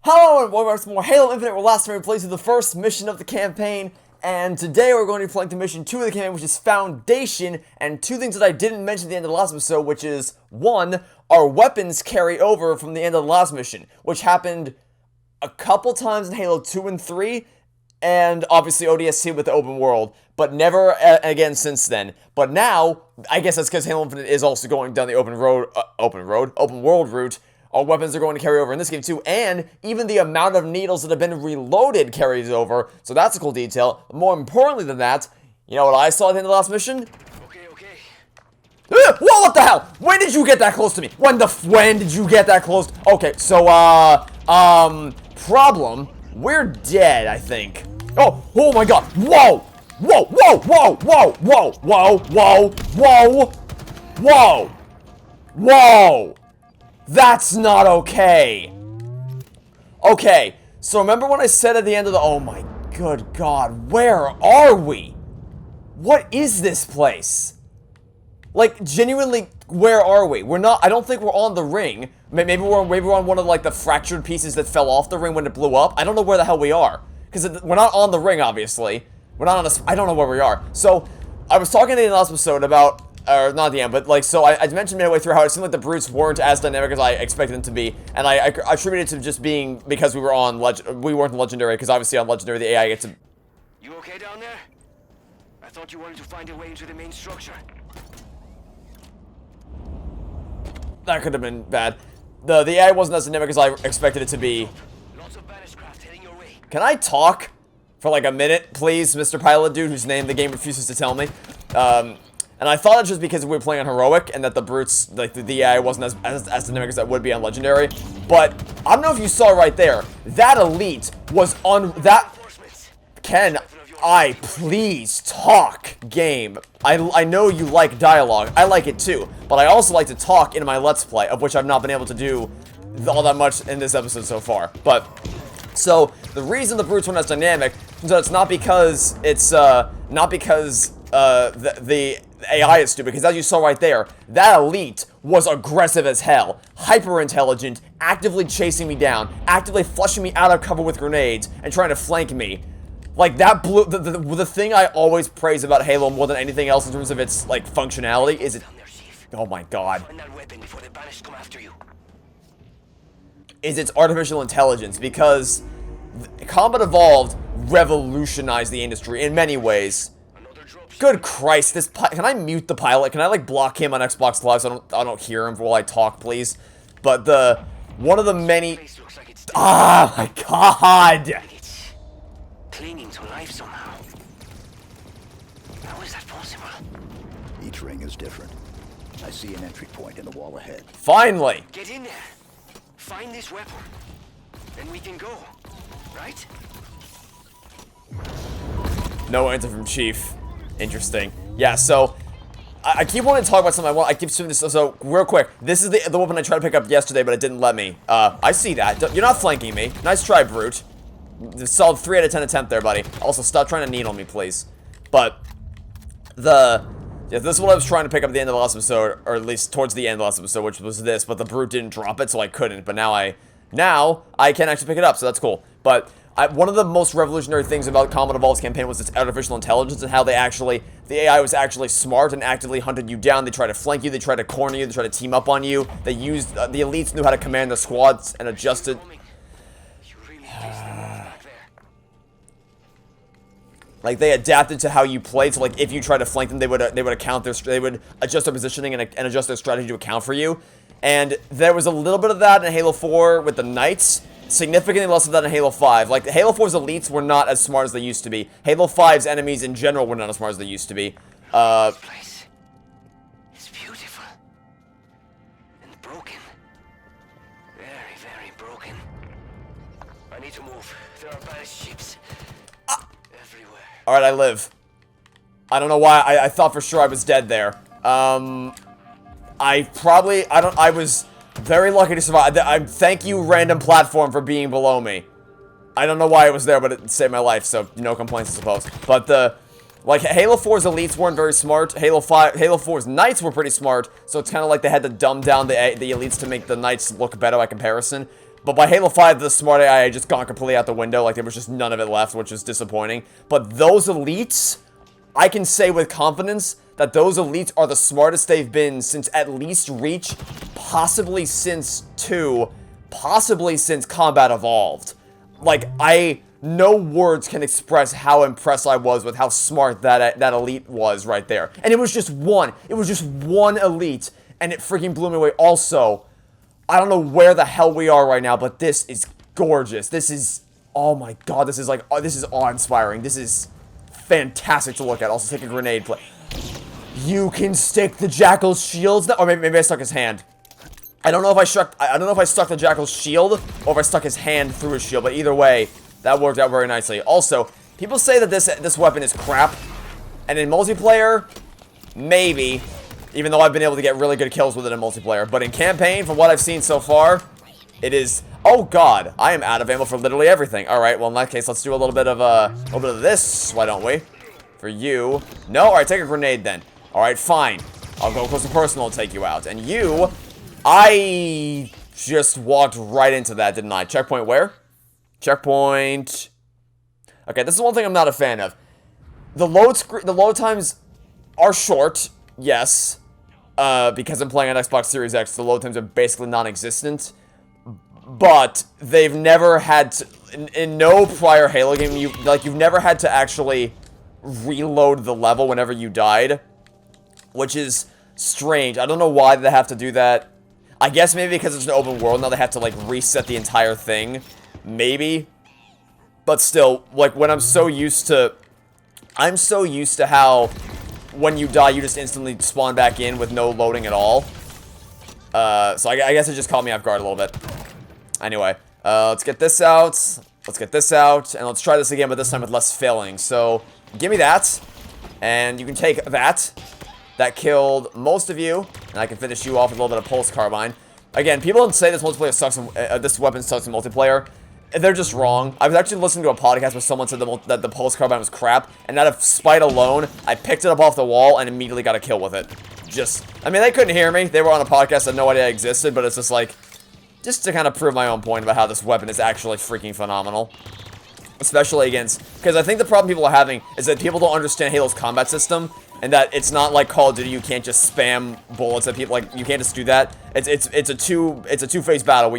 Hello and welcome back to more Halo Infinite, where last time we played through the first mission of the campaign, and today we're going to be playing the mission 2 of the campaign, which is Foundation, and two things that I didn't mention at the end of the last episode, which is, one, our weapons carry over from the end of the last mission, which happened a couple times in Halo 2 and 3, and obviously ODST with the open world, but never again since then. But now, I guess that's because Halo Infinite is also going down the open world route. Our weapons are going to carry over in this game too, and even the amount of needles that have been reloaded carries over, so that's a cool detail. More importantly than that, you know what I saw at the end of the last mission? Okay. Whoa, what the hell? When did you get that close to me? When did you get that close? Okay, so, problem. We're dead, I think. Oh my god. Whoa! Whoa! That's not okay. Okay, so remember when I said at the end of the... Oh my good god, where are we? What is this place? Like, genuinely, where are we? We're not... I don't think we're on the ring. Maybe we're on one of, like, the fractured pieces that fell off the ring when it blew up. I don't know where the hell we are. Because we're not on the ring, obviously. We're not on a... I don't know where we are. So, I was talking in the last episode about... Or, not at the end, but, like, so I mentioned midway through how it seemed like the brutes weren't as dynamic as I expected them to be, and I attributed it to just being because we weren't Legendary, because obviously on Legendary the AI gets to... You okay down there? I thought you wanted to find a way into the main structure. That could have been bad. The AI wasn't as dynamic as I expected it to be. Lots of Banished craft heading your way. Can I talk for, like, a minute, please, Mr. Pilot Dude, whose name the game refuses to tell me? And I thought it's just because we were playing on Heroic, and that the brutes, like, the AI wasn't as dynamic as that would be on Legendary. But, I don't know if you saw right there, that elite was on, that... Can I please talk, game? I know you like dialogue, I like it too, but I also like to talk in my Let's Play, of which I've not been able to do all that much in this episode so far. But, so, the reason the brutes weren't as dynamic, so it's not because it's, not because, the AI is stupid, because as you saw right there, that elite was aggressive as hell, hyper-intelligent, actively chasing me down, actively flushing me out of cover with grenades, and trying to flank me. Like, that blew, the thing I always praise about Halo more than anything else in terms of its, like, functionality is it... Oh my god. Is its artificial intelligence, because Combat Evolved revolutionized the industry in many ways. Good Christ, can I mute the pilot? Can I, like, block him on Xbox Live so I don't hear him while I talk, please? But one of the many... Ah, my God! It's clinging to life somehow. How is that possible? Each ring is different. I see an entry point in the wall ahead. Finally! Get in there. Find this weapon. Then we can go. Right? No answer from Chief. Interesting. Yeah, so I keep wanting to talk about something. I keep assuming this. So real quick, this is the weapon I tried to pick up yesterday, but it didn't let me. I see that. You're not flanking me. Nice try, brute. Solid 3 out of 10 attempt there, buddy. Also, stop trying to needle me, please. But yeah, this is what I was trying to pick up at the end of the last episode, or at least towards the end of the last episode, which was this. But the brute didn't drop it, so I couldn't. But now I can actually pick it up, so that's cool. But one of the most revolutionary things about Combat Evolved's campaign was its artificial intelligence and how the AI was actually smart and actively hunted you down. They tried to flank you, they tried to corner you, they tried to team up on you. They used, the elites knew how to command the squads and adjusted. Like, they adapted to how you played, so, like, if you tried to flank them, they would adjust their positioning and adjust their strategy to account for you. And there was a little bit of that in Halo 4 with the Knights. Significantly less of that in Halo 5. Like, Halo 4's elites were not as smart as they used to be. Halo 5's enemies in general were not as smart as they used to be. This place is beautiful. And broken. Very, very broken. I need to move. There are Banished ships. Everywhere. Alright, I live. I don't know why. I thought for sure I was dead there. I was... very lucky to survive. Thank you, random platform, for being below me. I don't know why it was there, but it saved my life, so no complaints, I suppose. But like, Halo 4's elites weren't very smart. Halo 4's knights were pretty smart, so it's kind of like they had to dumb down the elites to make the knights look better by comparison. But by Halo 5, the smart AI had just gone completely out the window. Like, there was just none of it left, which was disappointing. But those elites, I can say with confidence that those elites are the smartest they've been since at least Reach, possibly since 2, possibly since Combat Evolved. Like, no words can express how impressed I was with how smart that elite was right there. And it was just one. It was just one elite, and it freaking blew me away. Also, I don't know where the hell we are right now, but this is gorgeous. This is, oh my god, this is like, this is awe-inspiring. This is fantastic to look at. Also, take a grenade play. You can stick the Jackal's shields now, or maybe I stuck his hand. I don't know if I stuck the Jackal's shield, or if I stuck his hand through his shield, but either way, that worked out very nicely. Also, people say that this weapon is crap, and in multiplayer, maybe. Even though I've been able to get really good kills with it in multiplayer. But in campaign, from what I've seen so far, it is... Oh, God. I am out of ammo for literally everything. Alright, well, in that case, let's do a little bit of this. Why don't we? For you. No? Alright, take a grenade then. Alright, fine. I'll go close and personal and take you out. And you... I just walked right into that, didn't I? Checkpoint where? Checkpoint... Okay, this is one thing I'm not a fan of. The load times are short, yes. Because I'm playing on Xbox Series X, the load times are basically non-existent. But they've never had to, in no prior Halo game, you've never had to actually reload the level whenever you died, which is strange. I don't know why they have to do that. I guess maybe because it's an open world now they have to like reset the entire thing, maybe. But still, like when I'm so used to how when you die, you just instantly spawn back in with no loading at all. So I guess it just caught me off guard a little bit. Anyway, let's get this out. Let's get this out. And let's try this again, but this time with less failing. So, give me that. And you can take that. That killed most of you. And I can finish you off with a little bit of pulse carbine. Again, people don't say this multiplayer sucks. This weapon sucks in multiplayer. They're just wrong. I was actually listening to a podcast where someone said that the pulse carbine was crap, and out of spite alone, I picked it up off the wall and immediately got a kill with it. I mean, they couldn't hear me. They were on a podcast that no idea I existed, but it's just like, just to kind of prove my own point about how this weapon is actually freaking phenomenal. Especially against, because I think the problem people are having is that people don't understand Halo's combat system, and that it's not like Call of Duty. You can't just spam bullets at people. Like you can't just do that. It's a two-phase battle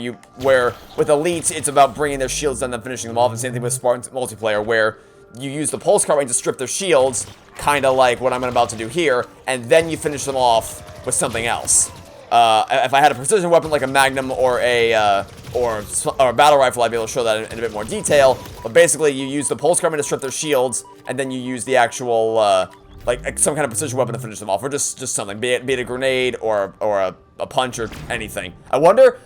where with elites it's about bringing their shields down and finishing them off. And same thing with Spartan multiplayer, where you use the pulse carbine to strip their shields, kind of like what I'm about to do here, and then you finish them off with something else. If I had a precision weapon like a Magnum or a battle rifle, I'd be able to show that in a bit more detail. But basically, you use the pulse carbine to strip their shields, and then you use the actual like some kind of precision weapon to finish them off, or just something, be it a grenade or a punch or anything. I wonder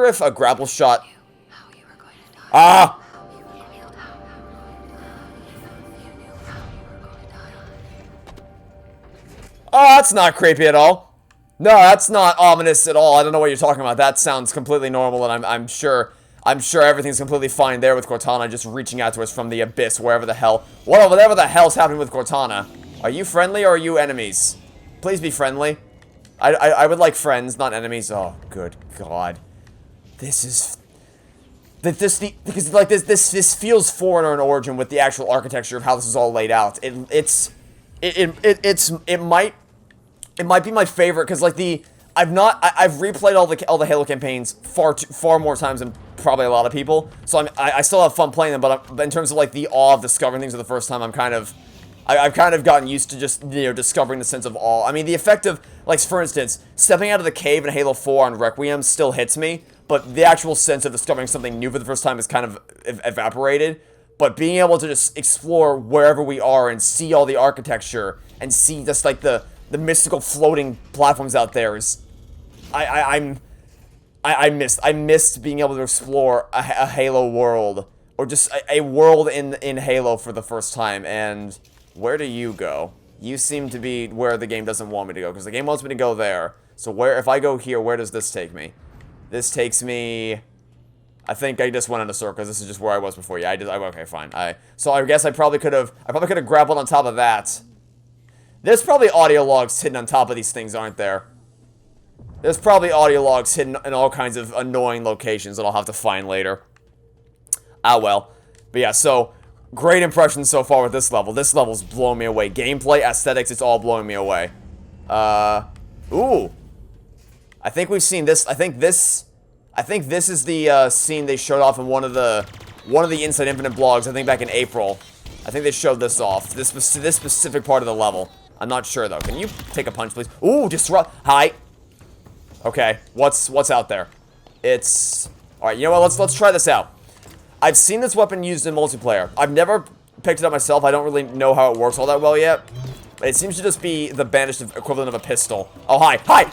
if a grapple shot. Ah. Oh, that's not creepy at all. No, that's not ominous at all. I don't know what you're talking about. That sounds completely normal, and I'm sure everything's completely fine there with Cortana just reaching out to us from the abyss, whatever the hell's happening with Cortana. Are you friendly or are you enemies? Please be friendly. I would like friends, not enemies. Oh, good God. This feels Forerunner in Origin with the actual architecture of how this is all laid out. It might be my favorite because like I've replayed all the Halo campaigns far more times than probably a lot of people. So I still have fun playing them, but in terms of like the awe of discovering things for the first time, I've kind of gotten used to just, discovering the sense of awe. I mean, the effect of, like, for instance, stepping out of the cave in Halo 4 on Requiem still hits me, but the actual sense of discovering something new for the first time is kind of evaporated. But being able to just explore wherever we are and see all the architecture and see just, like, the mystical floating platforms out there is... I missed being able to explore a Halo world, or just a world in Halo for the first time, and... Where do you go? You seem to be where the game doesn't want me to go, because the game wants me to go there. So if I go here, where does this take me? This takes me... I think I just went in a circle, because this is just where I was before. Yeah, okay, fine. So I guess I probably could have grappled on top of that. There's probably audio logs hidden on top of these things, aren't there? There's probably audio logs hidden in all kinds of annoying locations that I'll have to find later. Ah, well. But yeah, so, great impressions so far with this level. This level's blowing me away. Gameplay, aesthetics, it's all blowing me away. Ooh. I think we've seen this. I think this is the scene they showed off in one of the Inside Infinite blogs, I think back in April. I think they showed this off. This specific part of the level. I'm not sure, though. Can you take a punch, please? Ooh, disrupt. Hi. Okay, what's out there? It's... Alright, you know what? Let's try this out. I've seen this weapon used in multiplayer. I've never picked it up myself. I don't really know how it works all that well yet. It seems to just be the banished equivalent of a pistol. Oh, hi. Back.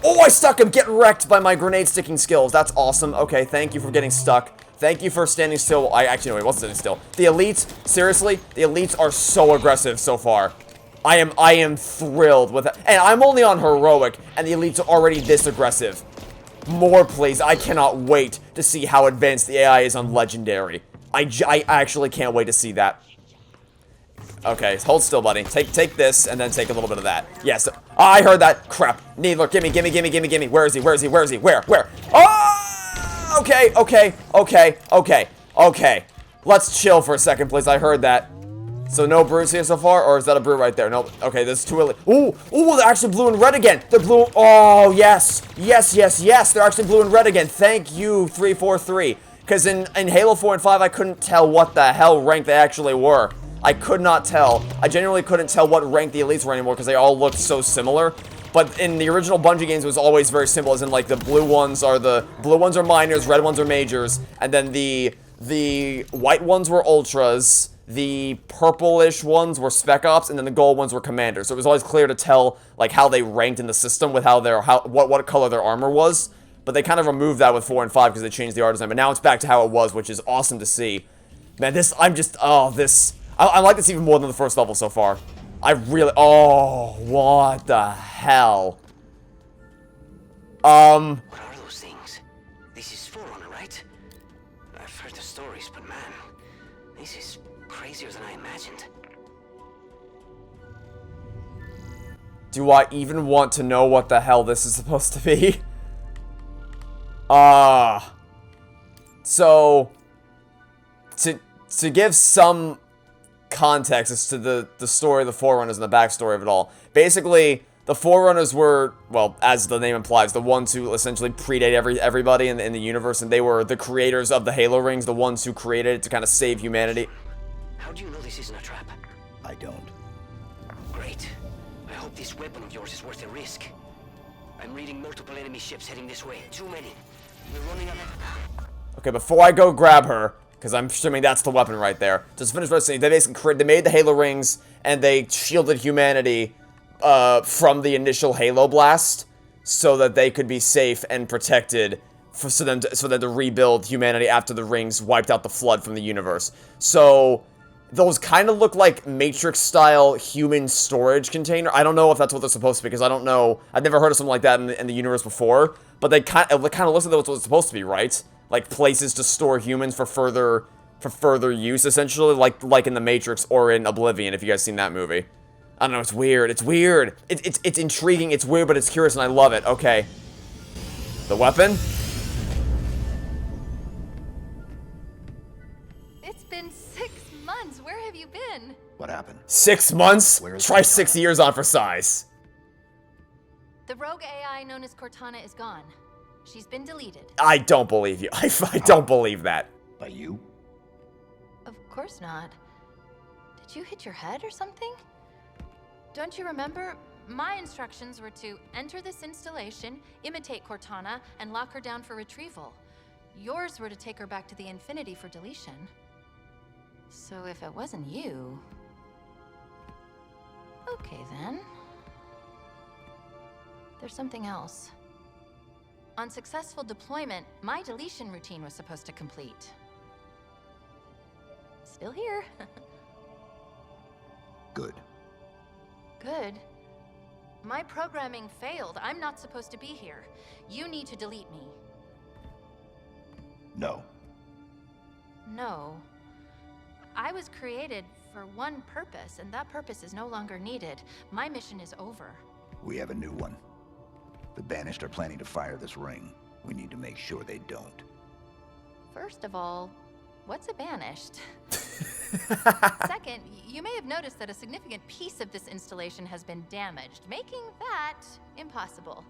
Oh, I stuck him. Get wrecked by my grenade sticking skills. That's awesome. Okay, thank you for getting stuck. Thank you for standing still. Actually, no, it wasn't standing still. The elites, seriously, the elites are so aggressive so far. I am thrilled with it. And I'm only on heroic, and the elites are already this aggressive. More, please. I cannot wait to see how advanced the AI is on legendary. I actually can't wait to see that. Okay, hold still, buddy. Take this, and then take a little bit of that. Yes. I heard that. Crap. Needler, gimme. Where is he? Where? Oh! Okay. Let's chill for a second, please. I heard that. So no brutes here so far, or is that a brute right there? Nope. Okay, there's two elite. Ooh, they're actually blue and red again. They're blue. Oh, yes. They're actually blue and red again. Thank you, 343. Because in Halo 4 and 5, I couldn't tell what the hell rank they actually were. I could not tell. I genuinely couldn't tell what rank the elites were anymore because they all looked so similar. But in the original Bungie games, it was always very simple, as in, like, the blue ones are minors, red ones are majors, and then the white ones were ultras, the purplish ones were spec ops, and then the gold ones were commanders. So it was always clear to tell, like, how they ranked in the system with what color their armor was. But they kind of removed that with 4 and 5 because they changed the art design. But now it's back to how it was, which is awesome to see. Man, I like this even more than the first level so far. Oh, what the hell? What are those things? This is Forerunner, right? I've heard the stories, but man, this is crazier than I imagined. Do I even want to know what the hell this is supposed to be? So, to give some context as to the story of the Forerunners and the backstory of it all. Basically, the Forerunners were, well, as the name implies, the ones who essentially predate everybody in the universe, and they were the creators of the Halo rings, the ones who created it to kind of save humanity. How do you know this isn't a trap? I don't. Great. I hope this weapon of yours is worth the risk. I'm reading multiple enemy ships heading this way. Too many. We're running out of... Okay, before I go grab her, because I'm assuming that's the weapon right there. Just finish what I was saying. They basically they made the Halo rings, and they shielded humanity from the initial Halo blast, so that they could be safe and protected, so them to rebuild humanity after the rings wiped out the flood from the universe. So those kind of look like Matrix-style human storage container. I don't know if that's what they're supposed to be, because I don't know. I've never heard of something like that in the universe before, but it kind of looks like that's what it's supposed to be, right? Like places to store humans for further use, essentially, like in the Matrix or in Oblivion, if you guys seen that movie. I don't know, it's weird. It's intriguing, it's weird, but it's curious, and I love it. Okay. The weapon? It's been 6 months. Where have you been? What happened? 6 months? Where's Try Cortana? 6 years on for size. The rogue AI known as Cortana is gone. She's been deleted. I don't believe you. I don't believe that. By you? Of course not. Did you hit your head or something? Don't you remember? My instructions were to enter this installation, imitate Cortana, and lock her down for retrieval. Yours were to take her back to the Infinity for deletion. So if it wasn't you... Okay then. There's something else. On successful deployment, my deletion routine was supposed to complete. Still here. Good. Good. My programming failed. I'm not supposed to be here. You need to delete me. No. No. I was created for one purpose, and that purpose is no longer needed. My mission is over. We have a new one. The Banished are planning to fire this ring. We need to make sure they don't. First of all, what's a banished? Second, you may have noticed that a significant piece of this installation has been damaged, making that impossible.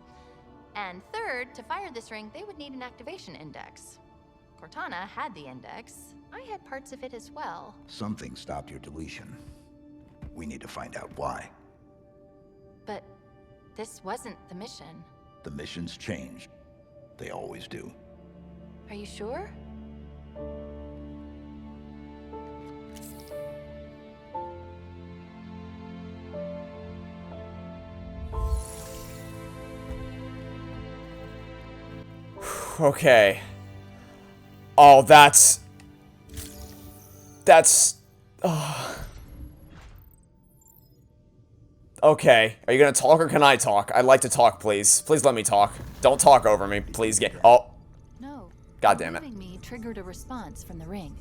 And third, to fire this ring, they would need an activation index. Cortana had the index. I had parts of it as well. Something stopped your deletion. We need to find out why. But this wasn't the mission. The missions change. They always do. Are you sure? Okay. Oh, that's... Okay. Are you gonna talk or can I talk? I'd like to talk, please. Please let me talk. Don't talk over me. Please get... Oh. No. God damn it. Moving me triggered a response from the ring.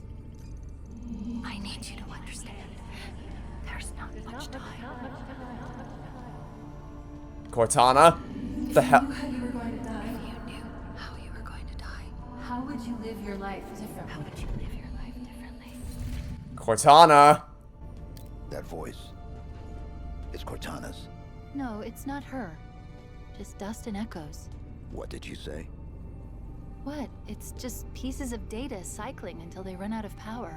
I need you to understand. There's not much time. Cortana? The hell... How you were going to die. If you knew how you were going to die, how would you live your life differently? How would you live your life differently? Cortana? That voice is Cortana's. No, it's not her. Just dust and echoes. What did you say? What? It's just pieces of data cycling until they run out of power.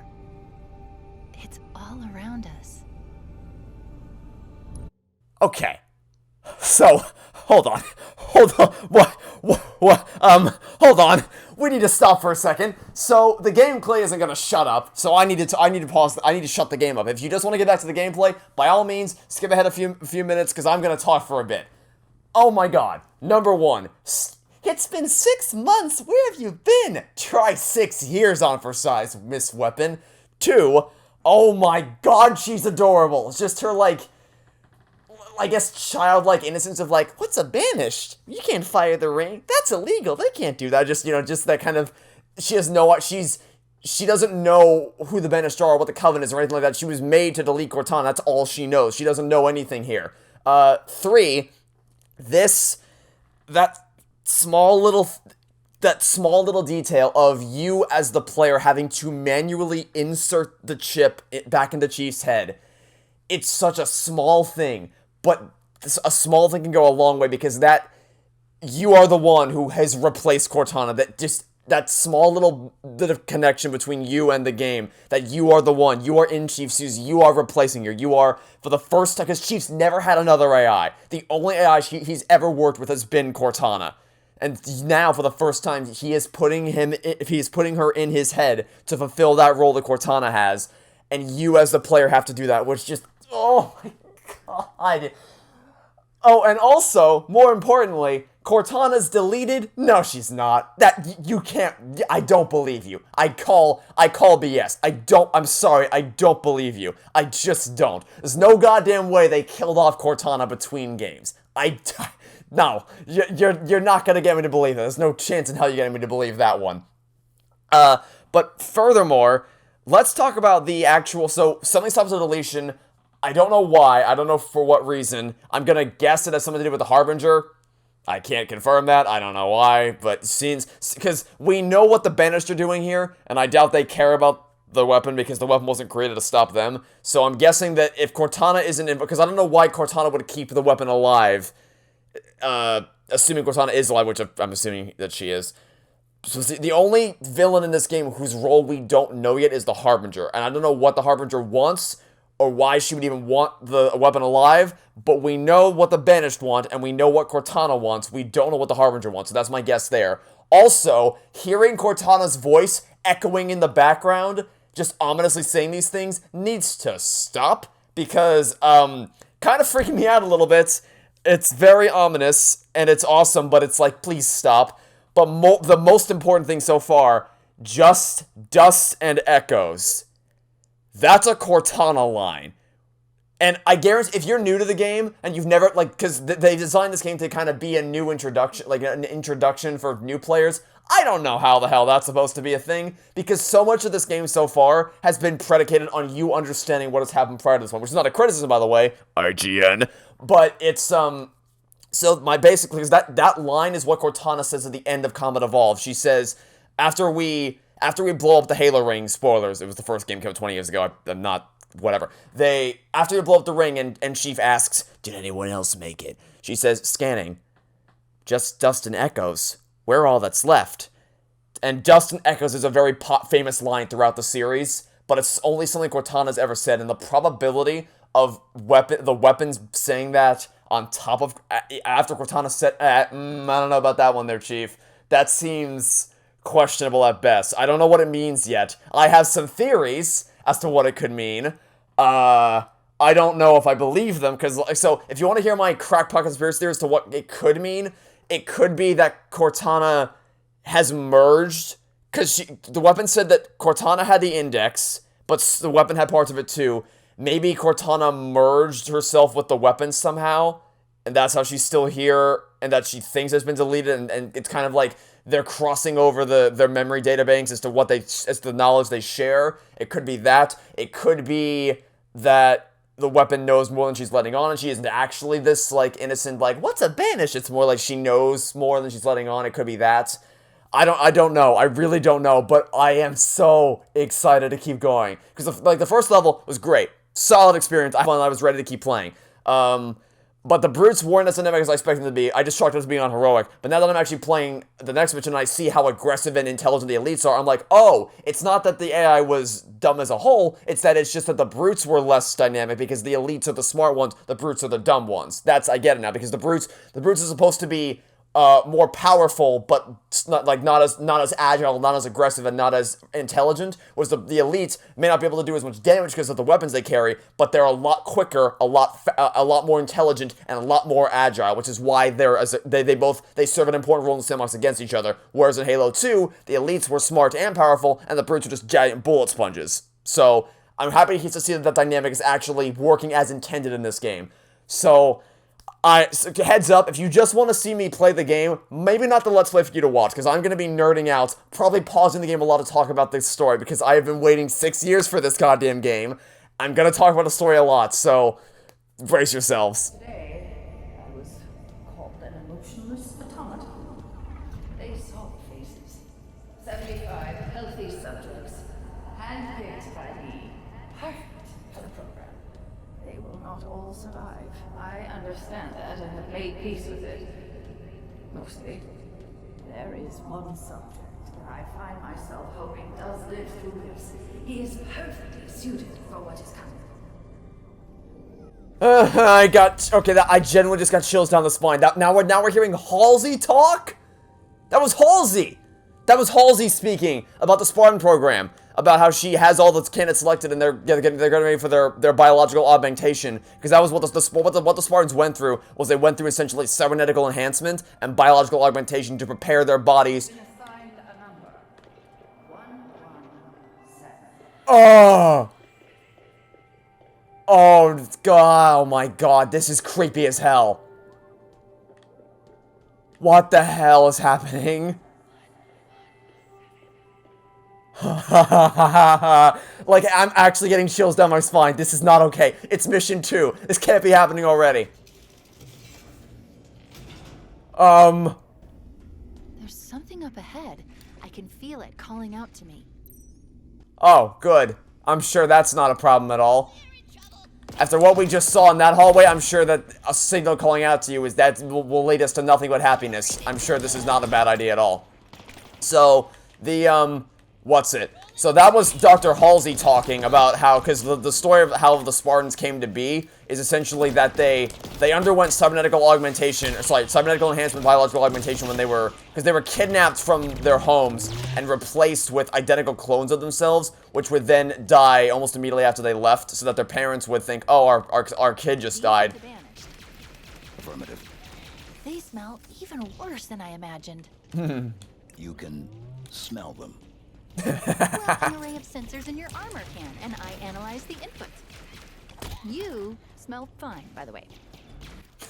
It's all around us. Okay. So, hold on. Hold on. Hold on. We need to stop for a second. So, the gameplay isn't gonna shut up, so I need to pause, I need to shut the game up. If you just want to get back to the gameplay, by all means, skip ahead a few minutes, because I'm gonna talk for a bit. Oh my god. Number one. It's been 6 months. Where have you been? Try 6 years on for size, Miss Weapon. 2. Oh my god, she's adorable. It's just her, like, I guess childlike innocence of like, what's a banished? You can't fire the ring. That's illegal. They can't do that. Just, you know, just that kind of, she has no, she doesn't know who the banished are or what the covenant is or anything like that. She was made to delete Cortana. That's all she knows. She doesn't know anything here. 3, that small little detail of you as the player having to manually insert the chip back into Chief's head. It's such a small thing, but a small thing can go a long way because that you are the one who has replaced Cortana. That small little bit of connection between you and the game, that you are the one, you are in Chief's shoes, you are replacing her, you are, for the first time, because Chief's never had another AI. The only AI he's ever worked with has been Cortana. And now, for the first time, he is putting her in his head to fulfill that role that Cortana has. And you, as the player, have to do that, which just, oh my god. Oh, and also, more importantly, Cortana's deleted? No, she's not. You can't, I don't believe you. I call BS. I'm sorry, I don't believe you. I just don't. There's no goddamn way they killed off Cortana between games. No, you're not gonna get me to believe that. There's no chance in hell you're getting me to believe that one. But furthermore, let's talk about the actual, so something stops the deletion. I don't know why, I don't know for what reason. I'm gonna guess it has something to do with the Harbinger. I can't confirm that, I don't know why, but because we know what the Banished are doing here, and I doubt they care about the weapon because the weapon wasn't created to stop them. So I'm guessing that if Cortana isn't in, because I don't know why Cortana would keep the weapon alive, assuming Cortana is alive, which I'm assuming that she is. So the only villain in this game whose role we don't know yet is the Harbinger, and I don't know what the Harbinger wants, or why she would even want the weapon alive, but we know what the Banished want, and we know what Cortana wants. We don't know what the Harbinger wants, so that's my guess there. Also, hearing Cortana's voice echoing in the background, just ominously saying these things, needs to stop, because, kind of freaking me out a little bit. It's very ominous, and it's awesome, but it's like, please stop. But the most important thing so far, just dust and echoes. That's a Cortana line. And I guarantee, if you're new to the game, and you've never, like, because they designed this game to kind of be a new introduction, like an introduction for new players, I don't know how the hell that's supposed to be a thing, because so much of this game so far has been predicated on you understanding what has happened prior to this one, which is not a criticism, by the way, IGN, but it's, So my basically is that line is what Cortana says at the end of Combat Evolved. She says, after we blow up the Halo ring, spoilers, it was the first game came out 20 years ago. I'm not whatever. After you blow up the ring and Chief asks, "Did anyone else make it?" She says, "Scanning. Just dust and echoes. We're all that's left." And dust and echoes is a very famous line throughout the series, but it's only something Cortana's ever said, and the probability of the weapons saying that on top of after Cortana said, I don't know about that one there, Chief. That seems questionable at best. I don't know what it means yet. I have some theories as to what it could mean. I don't know if I believe them, because so if you want to hear my crackpot conspiracy theories to what it could mean, it could be that Cortana has merged, because the weapon said that Cortana had the index, but the weapon had parts of it too. Maybe Cortana merged herself with the weapon somehow, and that's how she's still here, and that she thinks it's been deleted, and it's kind of like they're crossing over their memory databanks as to the knowledge they share. It could be that. It could be that the weapon knows more than she's letting on, and she isn't actually this, like, innocent, like, what's a Banished? It's more like she knows more than she's letting on. It could be that. I don't know. I really don't know, but I am so excited to keep going. Because, the first level was great. Solid experience. I was ready to keep playing. But the brutes weren't as dynamic as I expected them to be. I just chalked it as being on heroic. But now that I'm actually playing the next mission and I see how aggressive and intelligent the elites are, I'm like, oh, it's not that the AI was dumb as a whole. It's just that the brutes were less dynamic because the elites are the smart ones, the brutes are the dumb ones. I get it now, because the brutes are supposed to be more powerful, but not as agile, not as aggressive, and not as intelligent. Was the elites may not be able to do as much damage because of the weapons they carry, but they're a lot quicker, a lot more intelligent, and a lot more agile, which is why they serve an important role in the sandbox against each other. Whereas in Halo 2, the elites were smart and powerful, and the brutes were just giant bullet sponges. So I'm happy to see that dynamic is actually working as intended in this game. So heads up, if you just want to see me play the game, maybe not the Let's Play for you to watch, because I'm going to be nerding out, probably pausing the game a lot to talk about this story, because I have been waiting 6 years for this goddamn game. I'm going to talk about the story a lot, so brace yourselves. Today, I was called an emotionless automaton. They saw the faces. 75 healthy subjects, handpicked by me, perfect for the program. They will not all survive. I understand that and have made peace with it. Mostly. There is one subject that I find myself hoping does live through this. He is perfectly suited for what is coming. I genuinely just got chills down the spine. Now we're hearing Halsey talk? That was Halsey! That was Halsey speaking about the Spartan program, about how she has all the candidates selected and they're getting ready for their biological augmentation, because that was what the Spartans went through. They went through essentially cybernetical enhancement and biological augmentation to prepare their bodies. Assigned a number. 117. Oh god, oh my god, this is creepy as hell. What the hell is happening? Like, I'm actually getting chills down my spine. This is not okay. It's mission 2. This can't be happening already. There's something up ahead. I can feel it calling out to me. Oh, good. I'm sure that's not a problem at all. After what we just saw in that hallway, I'm sure that a signal calling out to you will lead us to nothing but happiness. I'm sure this is not a bad idea at all. So, So that was Dr. Halsey talking about how, because the story of how the Spartans came to be is essentially that they underwent cybernetical enhancement, biological augmentation because they were kidnapped from their homes and replaced with identical clones of themselves, which would then die almost immediately after they left, so that their parents would think, oh, our kid just died. Affirmative. They smell even worse than I imagined. You can smell them. Well, an array of sensors in your armor can, and I analyze the inputs. You smell fine, by the way.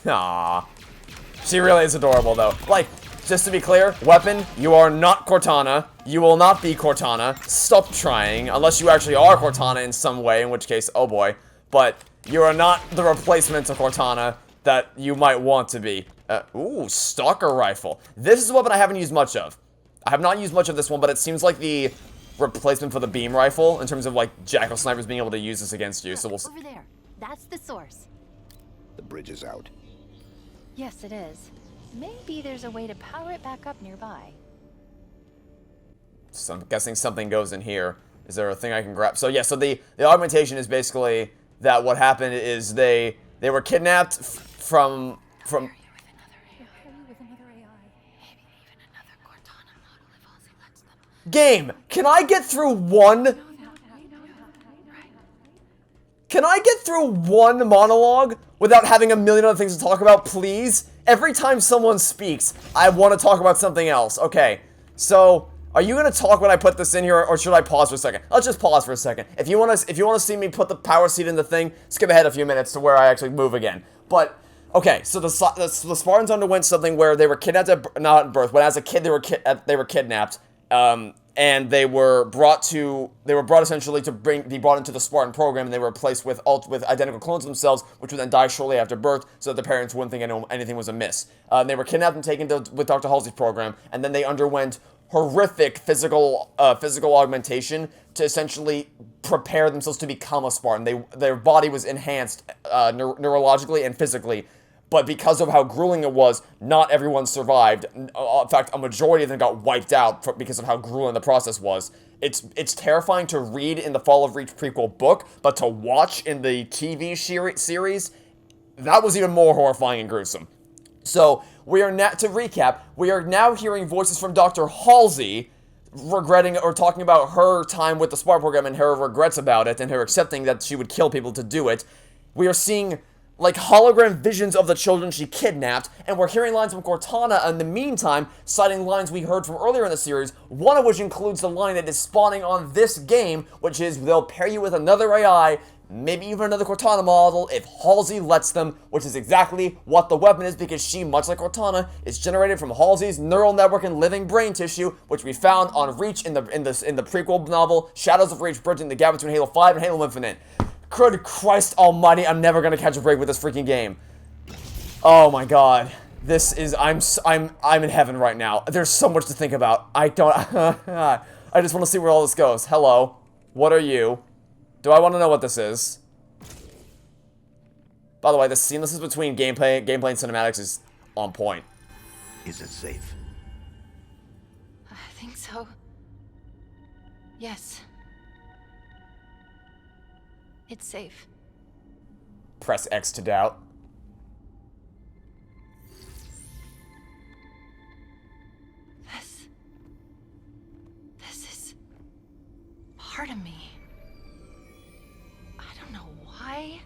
Aww. She really is adorable, though. Like, just to be clear, Weapon, you are not Cortana. You will not be Cortana. Stop trying, unless you actually are Cortana in some way, in which case, oh boy. But you are not the replacement of Cortana that you might want to be. Ooh, stalker rifle. This is a weapon I haven't used much of. I have not used much of this one, but it seems like the replacement for the beam rifle in terms of like jackal snipers being able to use this against you. So we'll. Over there. That's the source. The bridge is out. Yes, it is. Maybe there's a way to power it back up nearby. So I'm guessing something goes in here. Is there a thing I can grab? So yeah, so the augmentation is basically that what happened is they were kidnapped from Game, can I get through one? Can I get through one monologue without having a million other things to talk about, please? Every time someone speaks, I want to talk about something else. Okay, so are you gonna talk when I put this in here, or should I pause for a second? Let's just pause for a second. If you wanna see me put the power seat in the thing, skip ahead a few minutes to where I actually move again. But okay, so the Spartans underwent something where they were kidnapped, not at birth, but as a kid they were kidnapped. And they were brought essentially to be brought into the Spartan program, and they were replaced with identical clones of themselves, which would then die shortly after birth, so that the parents wouldn't think anything was amiss. They were kidnapped and taken with Dr. Halsey's program, and then they underwent horrific physical augmentation to essentially prepare themselves to become a Spartan. Their body was enhanced neurologically and physically. But because of how grueling it was, not everyone survived. In fact, a majority of them got wiped out because of how grueling the process was. It's terrifying to read in the Fall of Reach prequel book, but to watch in the TV series, that was even more horrifying and gruesome. So, to recap, we are now hearing voices from Dr. Halsey regretting or talking about her time with the Spartan program and her regrets about it and her accepting that she would kill people to do it. We are seeing like hologram visions of the children she kidnapped, and we're hearing lines from Cortana in the meantime, citing lines we heard from earlier in the series, one of which includes the line that is spawning on this game, which is they'll pair you with another AI, maybe even another Cortana model, if Halsey lets them, which is exactly what the weapon is, because she, much like Cortana, is generated from Halsey's neural network and living brain tissue, which we found on Reach in the prequel novel, Shadows of Reach, bridging the gap between Halo 5 and Halo Infinite. Good Christ almighty, I'm never gonna catch a break with this freaking game. Oh my god. This is, I'm in heaven right now. There's so much to think about. I just want to see where all this goes. Hello. What are you? Do I want to know what this is? By the way, the seamlessness between gameplay and cinematics is on point. Is it safe? I think so. Yes. It's safe. Press X to doubt. This is part of me. I don't know why.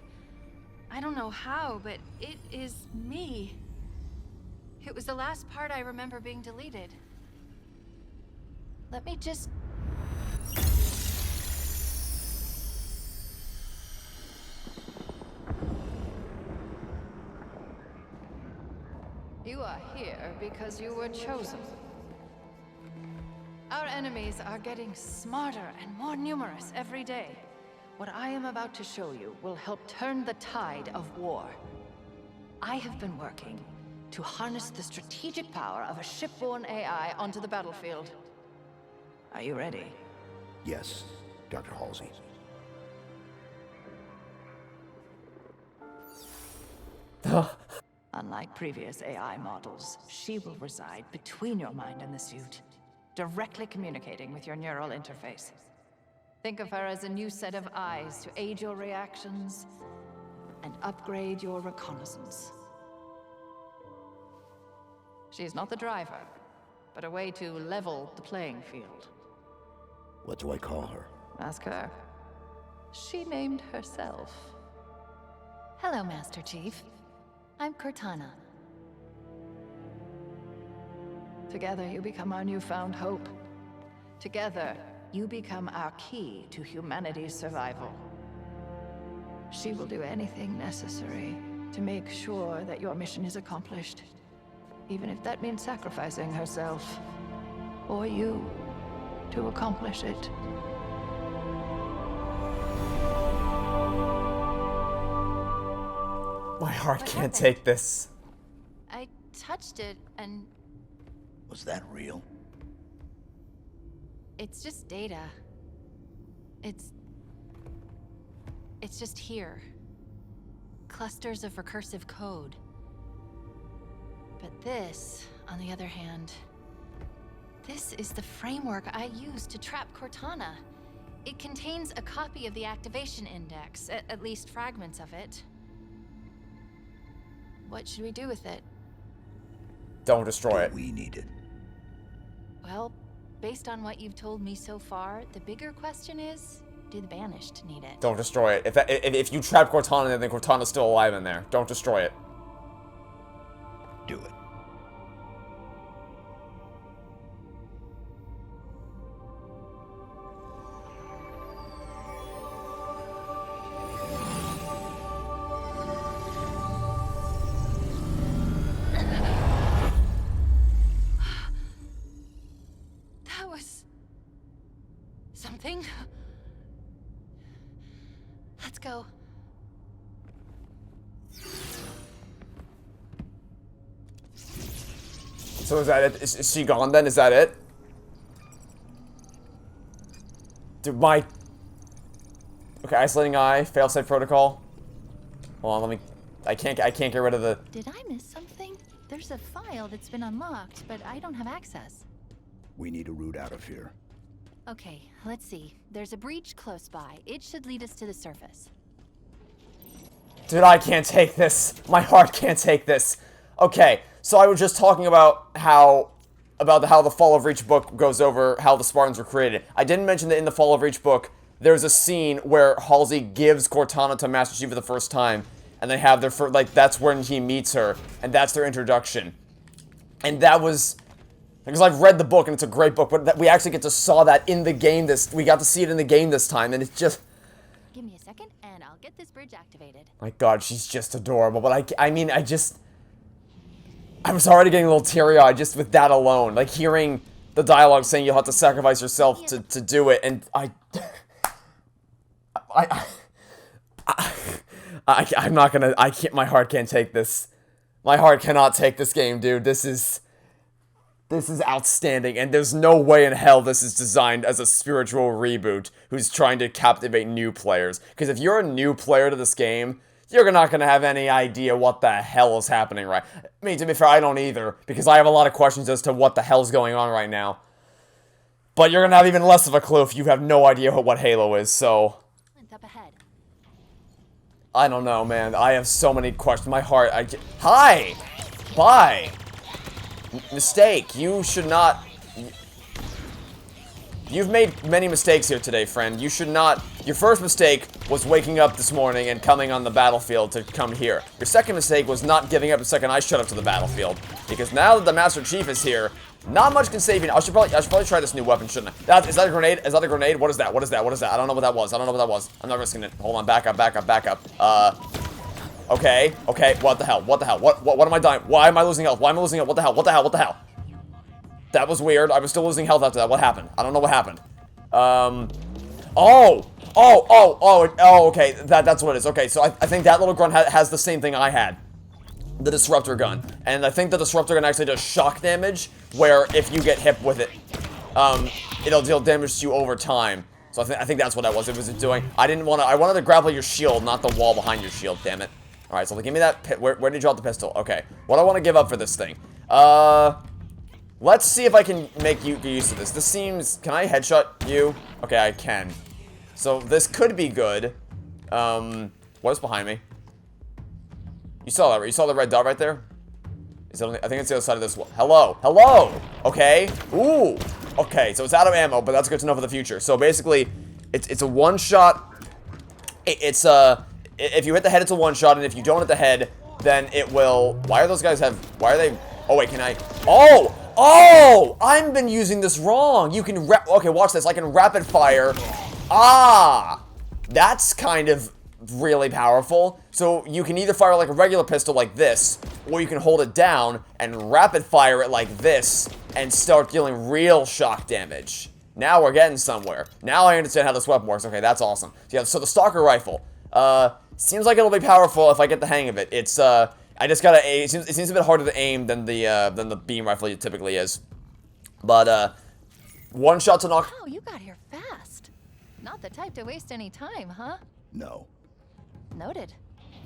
I don't know how, but it is me. It was the last part I remember being deleted. Let me just... You are here because you were chosen. Our enemies are getting smarter and more numerous every day. What I am about to show you will help turn the tide of war. I have been working to harness the strategic power of a shipborne AI onto the battlefield. Are you ready? Yes, Dr. Halsey. Unlike previous AI models, she will reside between your mind and the suit, directly communicating with your neural interface. Think of her as a new set of eyes to aid your reactions and upgrade your reconnaissance. She's not the driver, but a way to level the playing field. What do I call her? Ask her. She named herself. Hello, Master Chief. I'm Cortana. Together, you become our newfound hope. Together, you become our key to humanity's survival. She will do anything necessary to make sure that your mission is accomplished, even if that means sacrificing herself, or you, to accomplish it. My heart can't take this. I touched it, and Was that real? it's just data. It's just here. Clusters of recursive code. But this, on the other hand, this is the framework I used to trap Cortana. It contains a copy of the activation index, at least fragments of it. What should we do with it? Don't destroy it. We need it. Well, based on what you've told me so far, the bigger question is, do the Banished need it? Don't destroy it. If you trap Cortana, then Cortana's still alive in there. Don't destroy it. Do it. That was... something? Let's go. So is that it? Is she gone then? Is that it? Dude, my... Okay, isolating eye, failsafe protocol. Hold on, let me... I can't get rid of the... Did I miss something? There's a file that's been unlocked, but I don't have access. We need a route out of here. Okay, let's see. There's a breach close by. It should lead us to the surface. Dude, I can't take this. My heart can't take this. Okay, so I was just talking about how the Fall of Reach book goes over how the Spartans were created. I didn't mention that in the Fall of Reach book, there's a scene where Halsey gives Cortana to Master Chief for the first time, and they have their first, like, that's when he meets her, and that's their introduction. And that was, because I've read the book, and it's a great book, but we actually get to saw that in the game we got to see it in the game this time, and it's just... Give me a second, and I'll get this bridge activated. My god, she's just adorable, but I mean, I was already getting a little teary-eyed just with that alone. Like, hearing the dialogue saying you'll have to sacrifice yourself to do it, and I'm not gonna, I can't, my heart can't take this. My heart cannot take this game, dude. This is outstanding, and there's no way in hell this is designed as a spiritual reboot who's trying to captivate new players. Because if you're a new player to this game, you're not going to have any idea what the hell is happening right. I mean, to be fair, I don't either, because I have a lot of questions as to what the hell's going on right now. But you're going to have even less of a clue if you have no idea what Halo is, so... Up ahead. I don't know, man. I have so many questions. My heart, Hi! Bye! Mistake. You should not... You've made many mistakes here today, friend. You should not... Your first mistake was waking up this morning and coming on the battlefield to come here. Your second mistake was not giving up the second I showed up to the battlefield. Because now that the Master Chief is here, not much can save you. I should probably try this new weapon, shouldn't I? Is that a grenade? Is that a grenade? What is that? What is that? What is that? I don't know what that was. I don't know what that was. I'm not risking it. Hold on. Back up, back up, back up. Okay. Okay. What the hell? What the hell? What am I dying? Why am I losing health? Why am I losing health? What the hell? What the hell? What the hell? That was weird. I was still losing health after that. What happened? I don't know what happened. Okay. That's what it is. Okay, so I think that little gun has the same thing I had. The disruptor gun. And I think the disruptor gun actually does shock damage, where if you get hit with it, it'll deal damage to you over time. So I think that's what that was. It was doing. I wanted to grapple your shield, not the wall behind your shield, damn it. Alright, so give me that, where did you drop the pistol? Okay. What do I want to give up for this thing? Let's see if I can make you get used to this. This seems... Can I headshot you? Okay, I can. So, this could be good. What is behind me? You saw that, right? You saw the red dot right there? Is it I think it's the other side of this wall. Hello! Hello! Okay. Ooh! Okay, so it's out of ammo, but that's good to know for the future. So, basically, it's a one-shot... If you hit the head, it's a one-shot, and if you don't hit the head, then it will... Why are those guys Why are they... Oh, wait, can I... Oh! Oh! I've been using this wrong. You can okay, watch this. I can rapid fire. Ah! That's kind of really powerful. So you can either fire like a regular pistol like this, or you can hold it down and rapid fire it like this and start dealing real shock damage. Now we're getting somewhere. Now I understand how this weapon works. Okay, that's awesome. So yeah, so the Stalker rifle. Seems like it'll be powerful if I get the hang of it. I just gotta aim. It seems a bit harder to aim than the beam rifle typically is. But, one shot to knock... Wow, you got here fast. Not the type to waste any time, huh? No. Noted.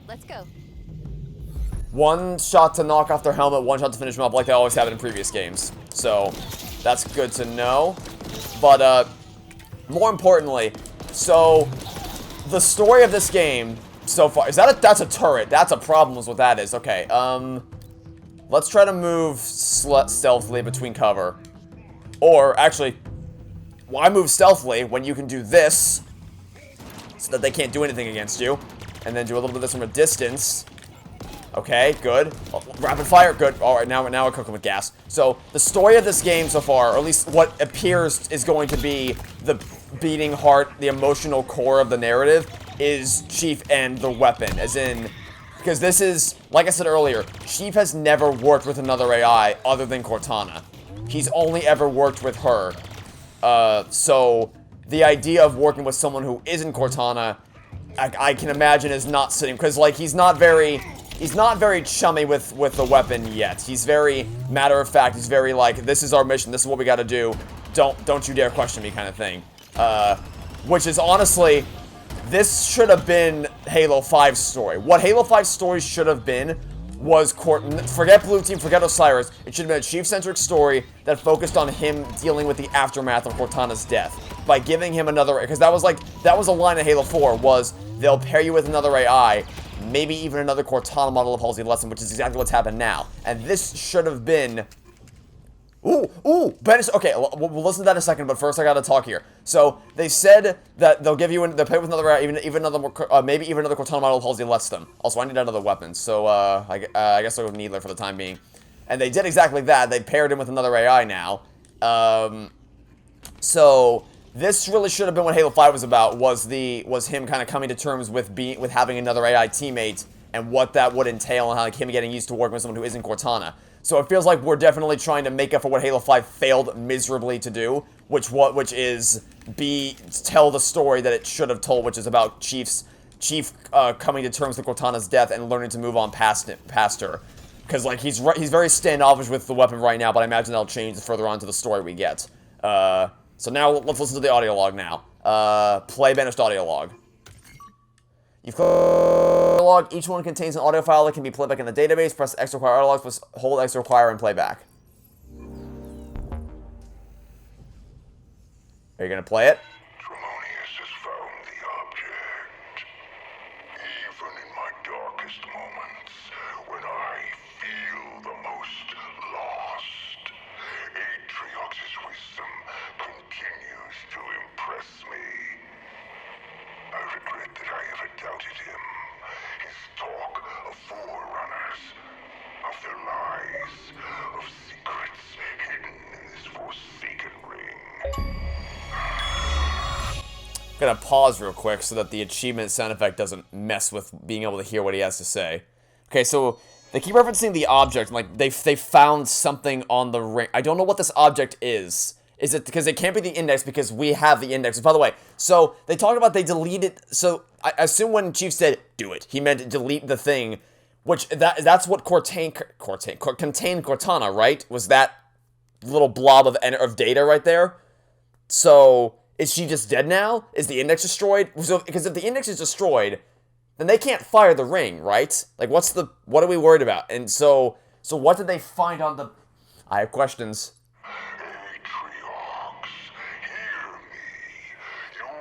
Let's go. One shot to knock off their helmet, one shot to finish them up like they always have in previous games. So, that's good to know. But, more importantly, so, the story of this game so far... That's a turret. That's a problem is what that is. Okay, let's try to move stealthily between cover. Or, actually, why move stealthily when you can do this so that they can't do anything against you? And then do a little bit of this from a distance. Okay, good. Oh, rapid fire, good. Alright, now we're cooking with gas. So, the story of this game so far, or at least what appears is going to be the beating heart, the emotional core of the narrative, is Chief and the weapon. As in, because this is, like I said earlier, Chief has never worked with another AI other than Cortana. He's only ever worked with her. So, the idea of working with someone who isn't Cortana, I can imagine is not sitting, because, like, he's not very chummy with the weapon yet. He's very matter of fact. He's very like, this is our mission. This is what we got to do. Don't you dare question me, kind of thing. Which is honestly, this should have been Halo 5's story. What Halo 5's story should have been was forget Blue Team, forget Osiris. It should have been a Chief-centric story that focused on him dealing with the aftermath of Cortana's death by giving him another. Because that was a line in Halo 4 was they'll pair you with another AI. Maybe even another Cortana model of Halsey Lesson, which is exactly what's happened now. And this should have been... Ooh, Banished. Okay, we'll listen to that in a second, but first I gotta talk here. So, they said that they'll give you, they'll play with another, even another, maybe even another Cortana model of Halsey Lesson. Also, I need another weapon, so, I guess I'll go with Needler for the time being. And they did exactly that. They paired him with another AI now. So... This really should have been what Halo 5 was about, was him kind of coming to terms with having another AI teammate and what that would entail and how, like, him getting used to working with someone who isn't Cortana. So it feels like we're definitely trying to make up for what Halo 5 failed miserably to do, which is tell the story that it should have told, which is about Chief coming to terms with Cortana's death and learning to move on past her. Because, like, he's very standoffish with the weapon right now, but I imagine that'll change further on to the story we get. So now, let's listen to the audio log now. Play Banished audio log. You've clicked audio log. Each one contains an audio file that can be played back in the database. Press X to acquire audio logs, press hold X to acquire and play back. Are you gonna play it? Tremonius has found the object. Even in my darkest moments, when I feel the most lost, Atriox's wisdom continues to impress me. I regret that I ever doubted him. His talk of Forerunners, of their lies, of secrets hidden in this forsaken ring. Gonna pause real quick so that the achievement sound effect doesn't mess with being able to hear what he has to say. Okay, so they keep referencing the object, like they found something on the ring. I don't know what this object is. Is it because it can't be the index because we have the index? By the way, so they talk about they deleted. So I assume when Chief said do it, he meant delete the thing, which that's what contained Cortana, right? Was that little blob of data right there? So is she just dead now? Is the index destroyed? So, because if the index is destroyed, then they can't fire the ring, right? Like, what are we worried about? And so what did they find on the... I have questions. Atriox, hear me. Your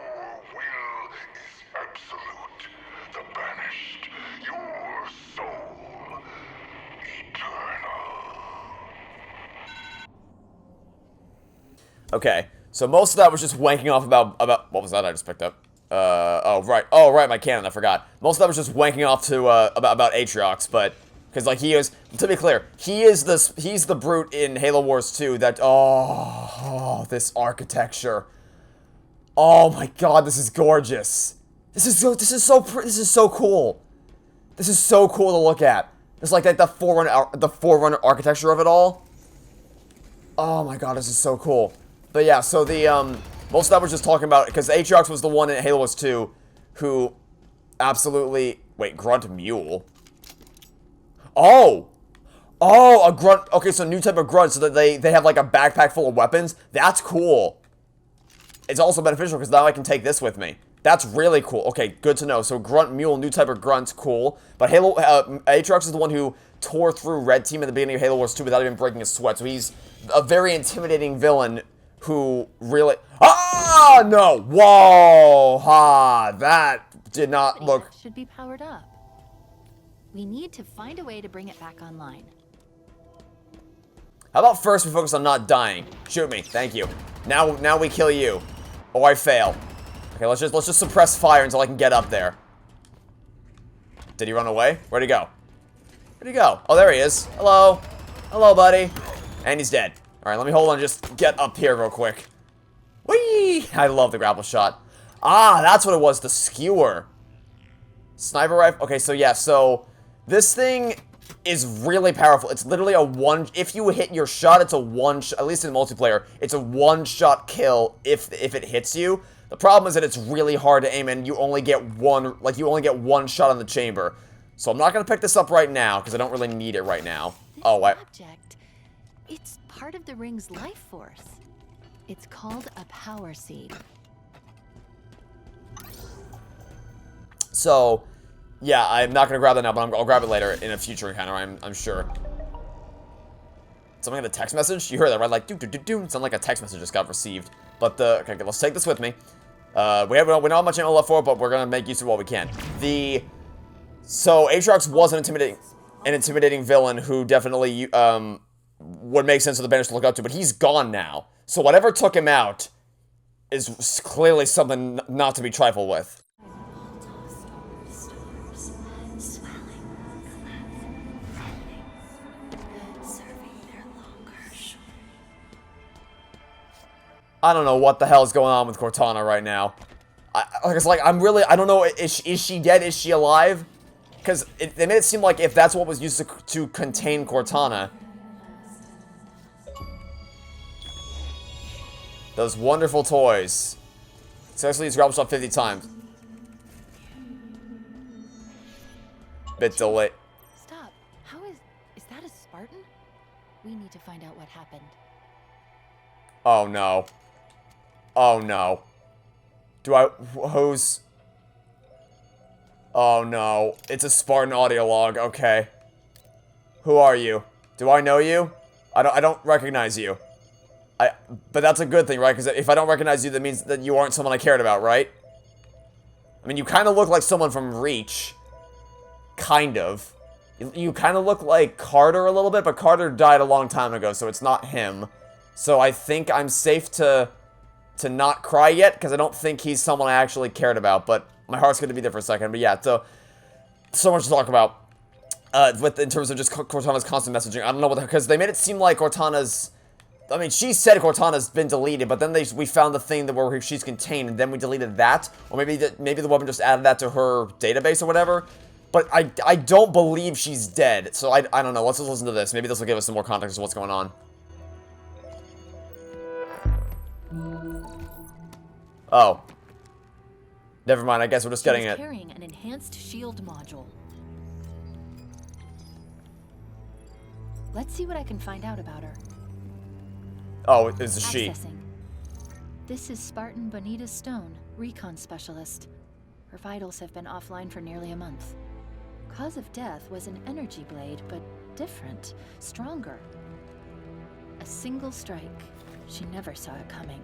will is absolute. The Banished. Your soul. Eternal. Okay. So most of that was just wanking off about what was that I just picked up? Oh right, my cannon, I forgot. Most of that was just wanking off to about Atriox, but because like he is, to be clear, he's the brute in Halo Wars 2 that this architecture. Oh my god, this is gorgeous. This is so cool. This is so cool to look at. It's like the Forerunner architecture of it all. Oh my god, this is so cool. But yeah, so the, most of that was just talking about, because Atriox was the one in Halo Wars 2 who absolutely, wait, Grunt Mule? Oh! Oh, a grunt. Okay, so new type of grunt, so that they have like a backpack full of weapons. That's cool. It's also beneficial because now I can take this with me. That's really cool. Okay, good to know. So grunt mule, new type of grunt, cool. But Halo, Aatrox is the one who tore through Red Team at the beginning of Halo Wars 2 without even breaking a sweat. So he's a very intimidating villain who really... Ah, no! Whoa! Ha! That did not look... Should be powered up. We need to find a way to bring it back online. How about first we focus on not dying? Shoot me. Thank you. Now we kill you. Or I fail. Okay, let's just suppress fire until I can get up there. Did he run away? Where'd he go? Where'd he go? Oh, there he is. Hello. Hello, buddy. And he's dead. Alright, let me hold on and just get up here real quick. Whee! I love the grapple shot. Ah, that's what it was. The skewer. Sniper rifle. Okay, so yeah, so this thing is really powerful. It's literally a one... If you hit your shot, it's a one... At least in multiplayer, it's a one-shot kill if it hits you. The problem is that it's really hard to aim, and you only get one... Like, you only get one shot on the chamber. So I'm not going to pick this up right now, because I don't really need it right now. Oh, Object, it's part of the ring's life force. It's called a power seed. So... Yeah, I'm not gonna grab that now, but I'll grab it later in a future encounter, I'm sure. Someone got a text message? You heard that, right? Like, do-do-do-do. It sounded like a text message just got received. But okay, let's take this with me. We don't have much ammo left for it, but we're gonna make use of what we can. So, Aatrox was an intimidating villain who definitely, would make sense for the Banished to look up to, but he's gone now. So whatever took him out is clearly something not to be trifled with. I don't know what the hell is going on with Cortana right now. I don't know, is she dead? Is she alive? Because they made it seem like if that's what was used to contain Cortana. Those wonderful toys. Seriously, he's grapple shot 50 times. Bit delayed. Stop. How is that a Spartan? We need to find out what happened. Oh no. Oh no. Who's... Oh no. It's a Spartan audio log, okay. Who are you? Do I know you? I don't recognize you. But that's a good thing, right? Because if I don't recognize you, that means that you aren't someone I cared about, right? I mean, you kind of look like someone from Reach. Kind of. You kind of look like Carter a little bit, but Carter died a long time ago, so it's not him. So I think I'm safe to not cry yet, because I don't think he's someone I actually cared about, but my heart's going to be there for a second. But yeah, so much to talk about in terms of just Cortana's constant messaging. I don't know what, because they made it seem like Cortana's... I mean, she said Cortana's been deleted, but then we found the thing where she's contained, and then we deleted that. Or maybe the weapon just added that to her database or whatever. But I don't believe she's dead, so I don't know. Let's just listen to this. Maybe this will give us some more context of what's going on. Oh. Never mind, I guess we're just getting it. Carrying an enhanced shield module. Let's see what I can find out about her. Oh, it's a she. Accessing. This is Spartan Bonita Stone, recon specialist. Her vitals have been offline for nearly a month. Cause of death was an energy blade, but different, stronger. A single strike. She never saw it coming.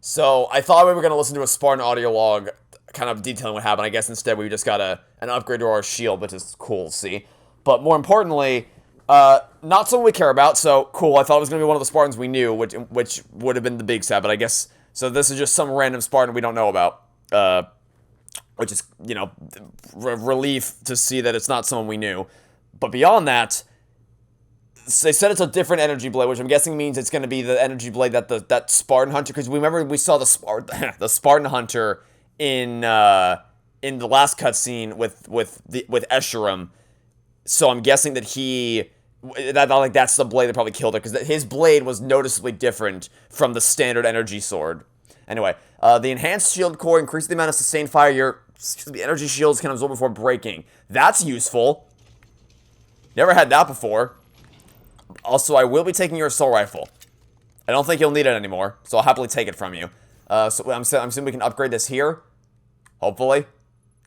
So, I thought we were going to listen to a Spartan audio log kind of detailing what happened. I guess instead we just got an upgrade to our shield, which is cool to see. But more importantly, not someone we care about, so cool. I thought it was going to be one of the Spartans we knew, which would have been the big sad, but I guess... So this is just some random Spartan we don't know about. Which is, you know, relief to see that it's not someone we knew. But beyond that... They said it's a different energy blade, which I'm guessing means it's going to be the energy blade that Spartan Hunter, because remember we saw the Spartan Hunter in the last cutscene with Escharum. So I'm guessing that that's the blade that probably killed her, because his blade was noticeably different from the standard energy sword. Anyway, the enhanced shield core increases the amount of sustained fire your energy shields can absorb before breaking. That's useful. Never had that before. Also, I will be taking your assault rifle. I don't think you'll need it anymore, so I'll happily take it from you. So I'm assuming we can upgrade this here. Hopefully.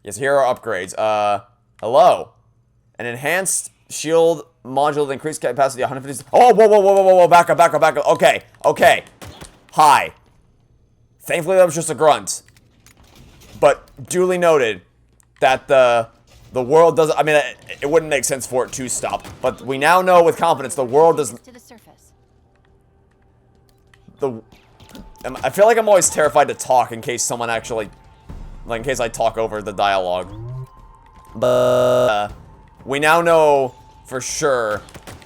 Yes, here are upgrades. Hello. An enhanced shield module with increased capacity 150. Oh, whoa. Back up. Okay. Hi. Thankfully, that was just a grunt. But duly noted that the world doesn't. I mean, it wouldn't make sense for it to stop. But we now know with confidence the world doesn't. To the surface. I feel like I'm always terrified to talk in case someone actually, like, in case I talk over the dialogue. But we now know for sure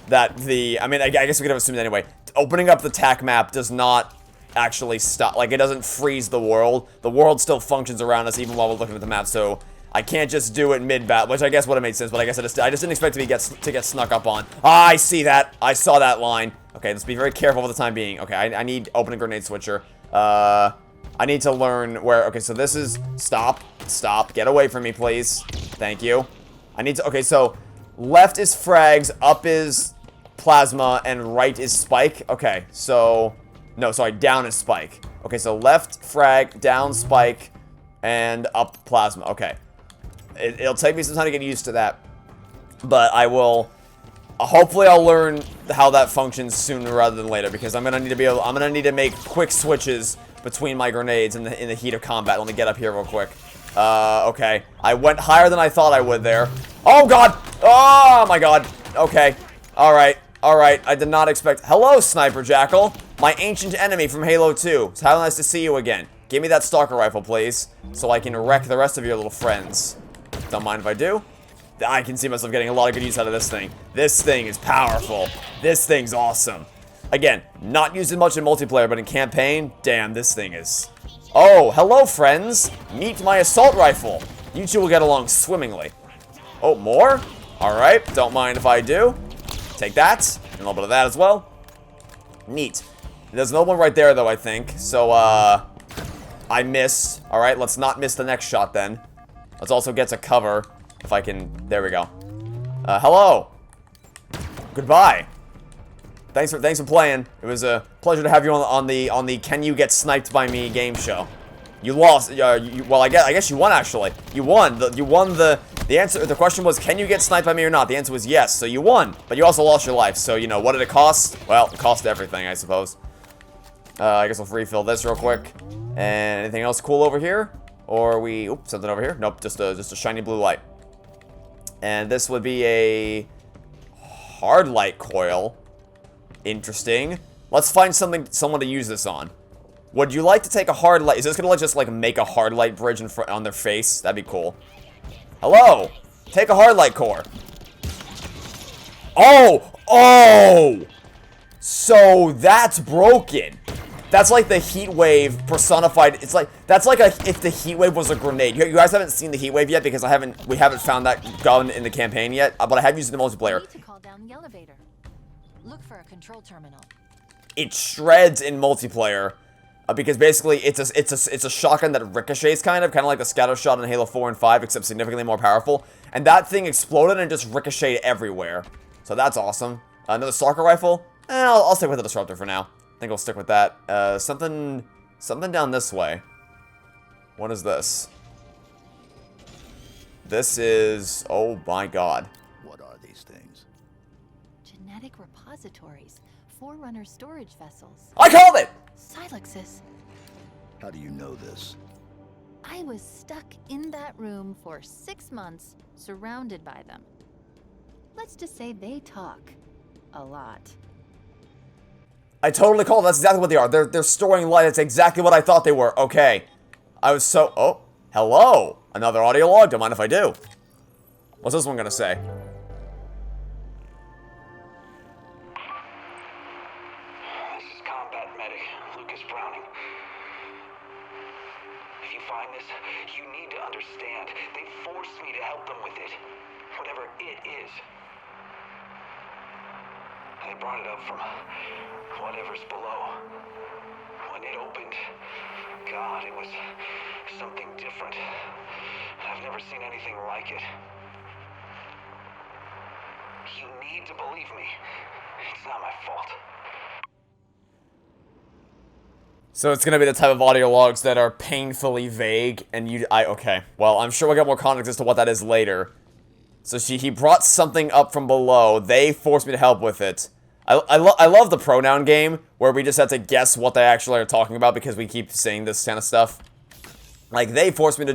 that I mean, I guess we could have assumed anyway. Opening up the TAC map does not actually stop. Like, it doesn't freeze the world. The world still functions around us even while we're looking at the map. So I can't just do it mid-battle, which I guess would have made sense. But I guess I just didn't expect to get snuck up on. Ah, I see that. I saw that line. Okay, let's be very careful for the time being. Okay, I need opening grenade switcher. I need to learn where. Okay, so this is stop. Get away from me, please. Thank you. I need to. Okay, so left is frags, up is plasma, and right is spike. Okay, so no, sorry, down is spike. Okay, so left frag, down spike, and up plasma. Okay, it'll take me some time to get used to that, but I will. Hopefully, I'll learn how that functions sooner rather than later, because I'm gonna need to make quick switches between my grenades in the heat of combat. Let me get up here real quick. Okay. I went higher than I thought I would there. Oh, God! Oh, my God. Okay. Alright. I did not expect... Hello, Sniper Jackal. My ancient enemy from Halo 2. It's how nice to see you again. Give me that stalker rifle, please, so I can wreck the rest of your little friends. Don't mind if I do. I can see myself getting a lot of good use out of this thing. This thing is powerful. This thing's awesome. Again, not used as much in multiplayer, but in campaign, damn, this thing is... Oh, hello, friends. Meet my assault rifle. You two will get along swimmingly. Oh, more? Alright, don't mind if I do. Take that. And a little bit of that as well. Neat. There's another one right there, though, I think. So, I missed. Alright, let's not miss the next shot, then. Let's also get to cover. If I can... There we go. Hello. Goodbye. Thanks for playing. It was a pleasure to have you on the Can You Get Sniped by Me game show. You lost. Well, I guess you won, actually. You won. The answer. The question was, can you get sniped by me or not? The answer was yes. So you won. But you also lost your life. So, you know, what did it cost? Well, it cost everything, I suppose. I guess I'll refill this real quick. And anything else cool over here? Or we... Oops, something over here. Nope, just a shiny blue light. And this would be a hard light coil. Interesting. Let's find someone to use this on. Would you like to take a hard light? Is this gonna just like make a hard light bridge in front on their face? That'd be cool. Hello. Take a hard light core. Oh. So that's broken. That's like the heat wave personified. It's like that's like if the heat wave was a grenade. You guys haven't seen the heat wave yet because we haven't found that gun in the campaign yet. But I have used it in the multiplayer. Need to call down the elevator. Look for a control terminal. It shreds in multiplayer because basically it's a shotgun that ricochets kind of like the scatter shot in Halo 4 and 5, except significantly more powerful. And that thing exploded and just ricocheted everywhere. So that's awesome. Another stalker rifle. I'll stick with the disruptor for now. I think I'll stick with that. Something down this way. What is this? This is... Oh my god. What are these things? Genetic repositories. Forerunner storage vessels. I called it! Silexes. How do you know this? I was stuck in that room for 6 months, surrounded by them. Let's just say they talk. A lot. I totally called it. That's exactly what they are. They're storing light. It's exactly what I thought they were. Okay. I was so... Oh. Hello. Another audio log. Don't mind if I do. What's this one gonna say? This is Combat Medic, Lucas Browning. If you find this, you need to understand. They forced me to help them with it. Whatever it is. They brought it up from whatever's below. When it opened, God, it was something different. I've never seen anything like it. You need to believe me. It's not my fault. So it's gonna be the type of audio logs that are painfully vague, and okay. Well, I'm sure we'll get more context as to what that is later. So he brought something up from below. They forced me to help with it. I love the pronoun game, where we just have to guess what they actually are talking about because we keep saying this kind of stuff. Like, they forced me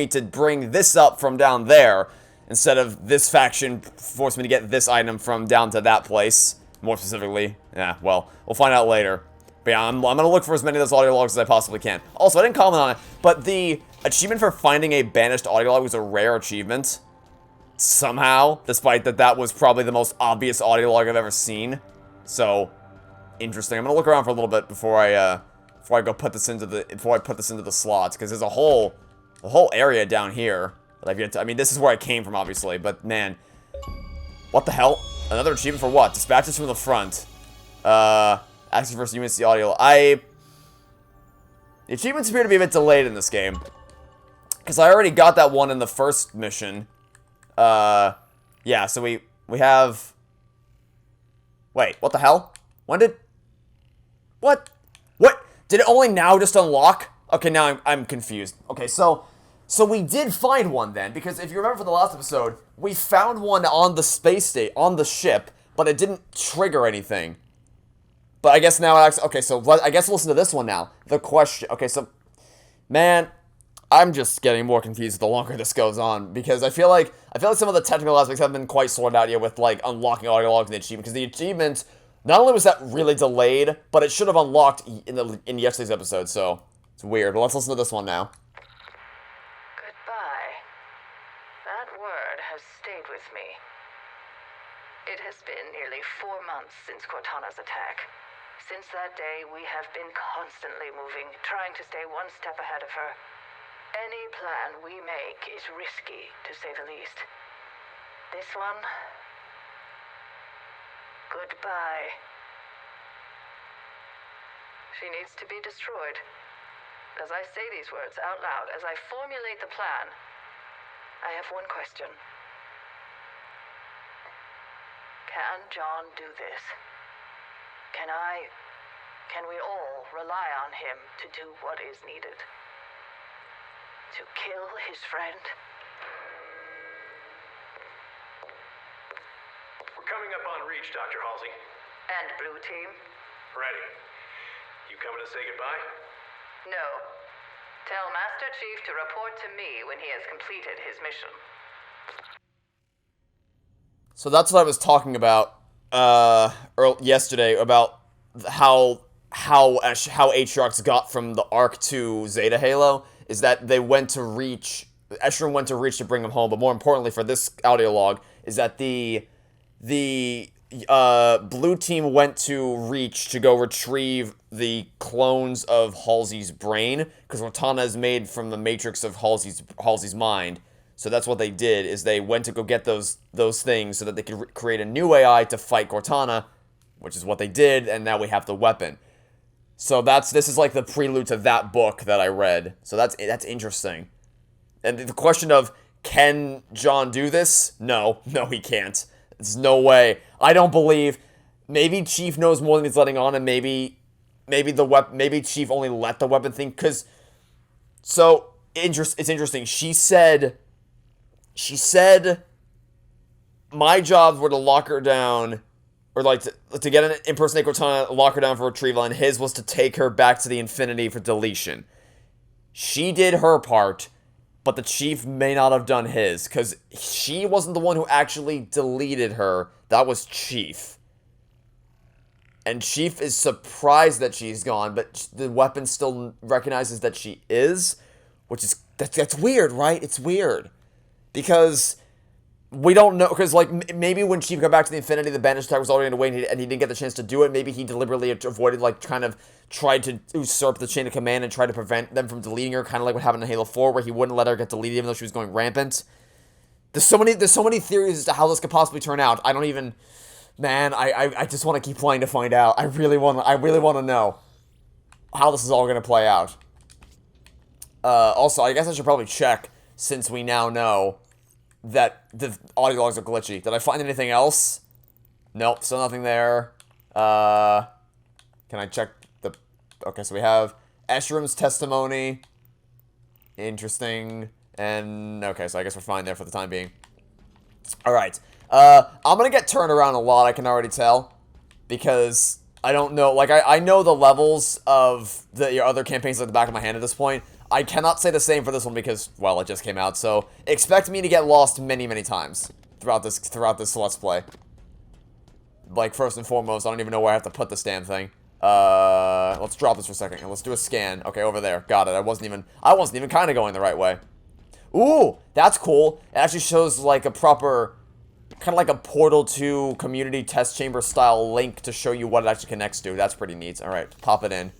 to bring this up from down there, instead of this faction forced me to get this item from down to that place. More specifically. Yeah, well, we'll find out later. But yeah, I'm gonna look for as many of those audio logs as I possibly can. Also, I didn't comment on it, but the achievement for finding a banished audio log was a rare achievement. Somehow, despite that was probably the most obvious audio log I've ever seen. So, interesting. I'm gonna look around for a little bit before I put this into the slots, because there's a whole area down here that I've yet to, I mean, this is where I came from, obviously, but man, what the hell? Another achievement for what? Dispatches from the front. Access versus UNC audio. The achievements appear to be a bit delayed in this game, because I already got that one in the first mission. Yeah, so we have... Wait, what the hell? What? Did it only now just unlock? Okay, now I'm confused. Okay, so we did find one then, because if you remember from the last episode, we found one on the space station, on the ship, but it didn't trigger anything. But I guess now it actually... Okay, so I guess listen to this one now. The question... Okay, so... Man... I'm just getting more confused the longer this goes on, because I feel like some of the technical aspects haven't been quite sorted out yet with, like, unlocking audio logs in the achievement, because the achievement, not only was that really delayed, but it should have unlocked in yesterday's episode, so it's weird. But let's listen to this one now. Goodbye. That word has stayed with me. It has been nearly 4 months since Cortana's attack. Since that day, we have been constantly moving, trying to stay one step ahead of her. Any plan we make is risky, to say the least. This one... Goodbye. She needs to be destroyed. As I say these words out loud, as I formulate the plan, I have one question. Can John do this? Can we all rely on him to do what is needed? To kill his friend? We're coming up on reach, Dr. Halsey. And Blue Team? Ready. You coming to say goodbye? No. Tell Master Chief to report to me when he has completed his mission. So that's what I was talking about yesterday, about how Aatrox got from the Ark to Zeta Halo, is that they went to reach, Escharum went to reach to bring him home, but more importantly for this audio log, is that the Blue Team went to reach to go retrieve the clones of Halsey's brain, because Cortana is made from the matrix of Halsey's mind. So that's what they did, is they went to go get those things so that they could create a new AI to fight Cortana, which is what they did, and now we have the weapon. So this is like the prelude to that book that I read. So that's interesting. And the question of, can John do this? No, he can't. There's no way. I don't believe. Maybe Chief knows more than he's letting on, and maybe Chief only let the weapon thing. Because, so it's interesting. She said, my jobs were to lock her down, or like to get an impersonate Cortana, lock her down for retrieval, and his was to take her back to the Infinity for deletion. She did her part, but the Chief may not have done his, because she wasn't the one who actually deleted her. That was Chief. And Chief is surprised that she's gone, but the weapon still recognizes that she is, which is, that's weird, right? It's weird. Because we don't know, because, like, maybe when Chief got back to the Infinity, the Banished attack was already underway, and he didn't get the chance to do it. Maybe he deliberately avoided, like, kind of tried to usurp the chain of command and try to prevent them from deleting her, kind of like what happened in Halo 4, where he wouldn't let her get deleted even though she was going rampant. There's so many theories as to how this could possibly turn out. I don't even, man, I just want to keep playing to find out. I really want to know how this is all going to play out. Also, I guess I should probably check, since we now know that the audio logs are glitchy. Did I find anything else? Nope, still nothing there. Can I check the... Okay, so we have Eshrum's testimony. Interesting. And, okay, so I guess we're fine there for the time being. Alright. I'm gonna get turned around a lot, I can already tell. Because I don't know, like, I know the levels of the other campaigns at the back of my hand at this point. I cannot say the same for this one because, well, it just came out. So, expect me to get lost many, many times throughout this Let's Play. Like, first and foremost, I don't even know where I have to put this damn thing. Let's drop this for a second, and let's do a scan. Okay, over there. Got it. I wasn't even kind of going the right way. Ooh, that's cool. It actually shows, like, a proper... kind of like a Portal 2 community test chamber style link to show you what it actually connects to. That's pretty neat. Alright, pop it in.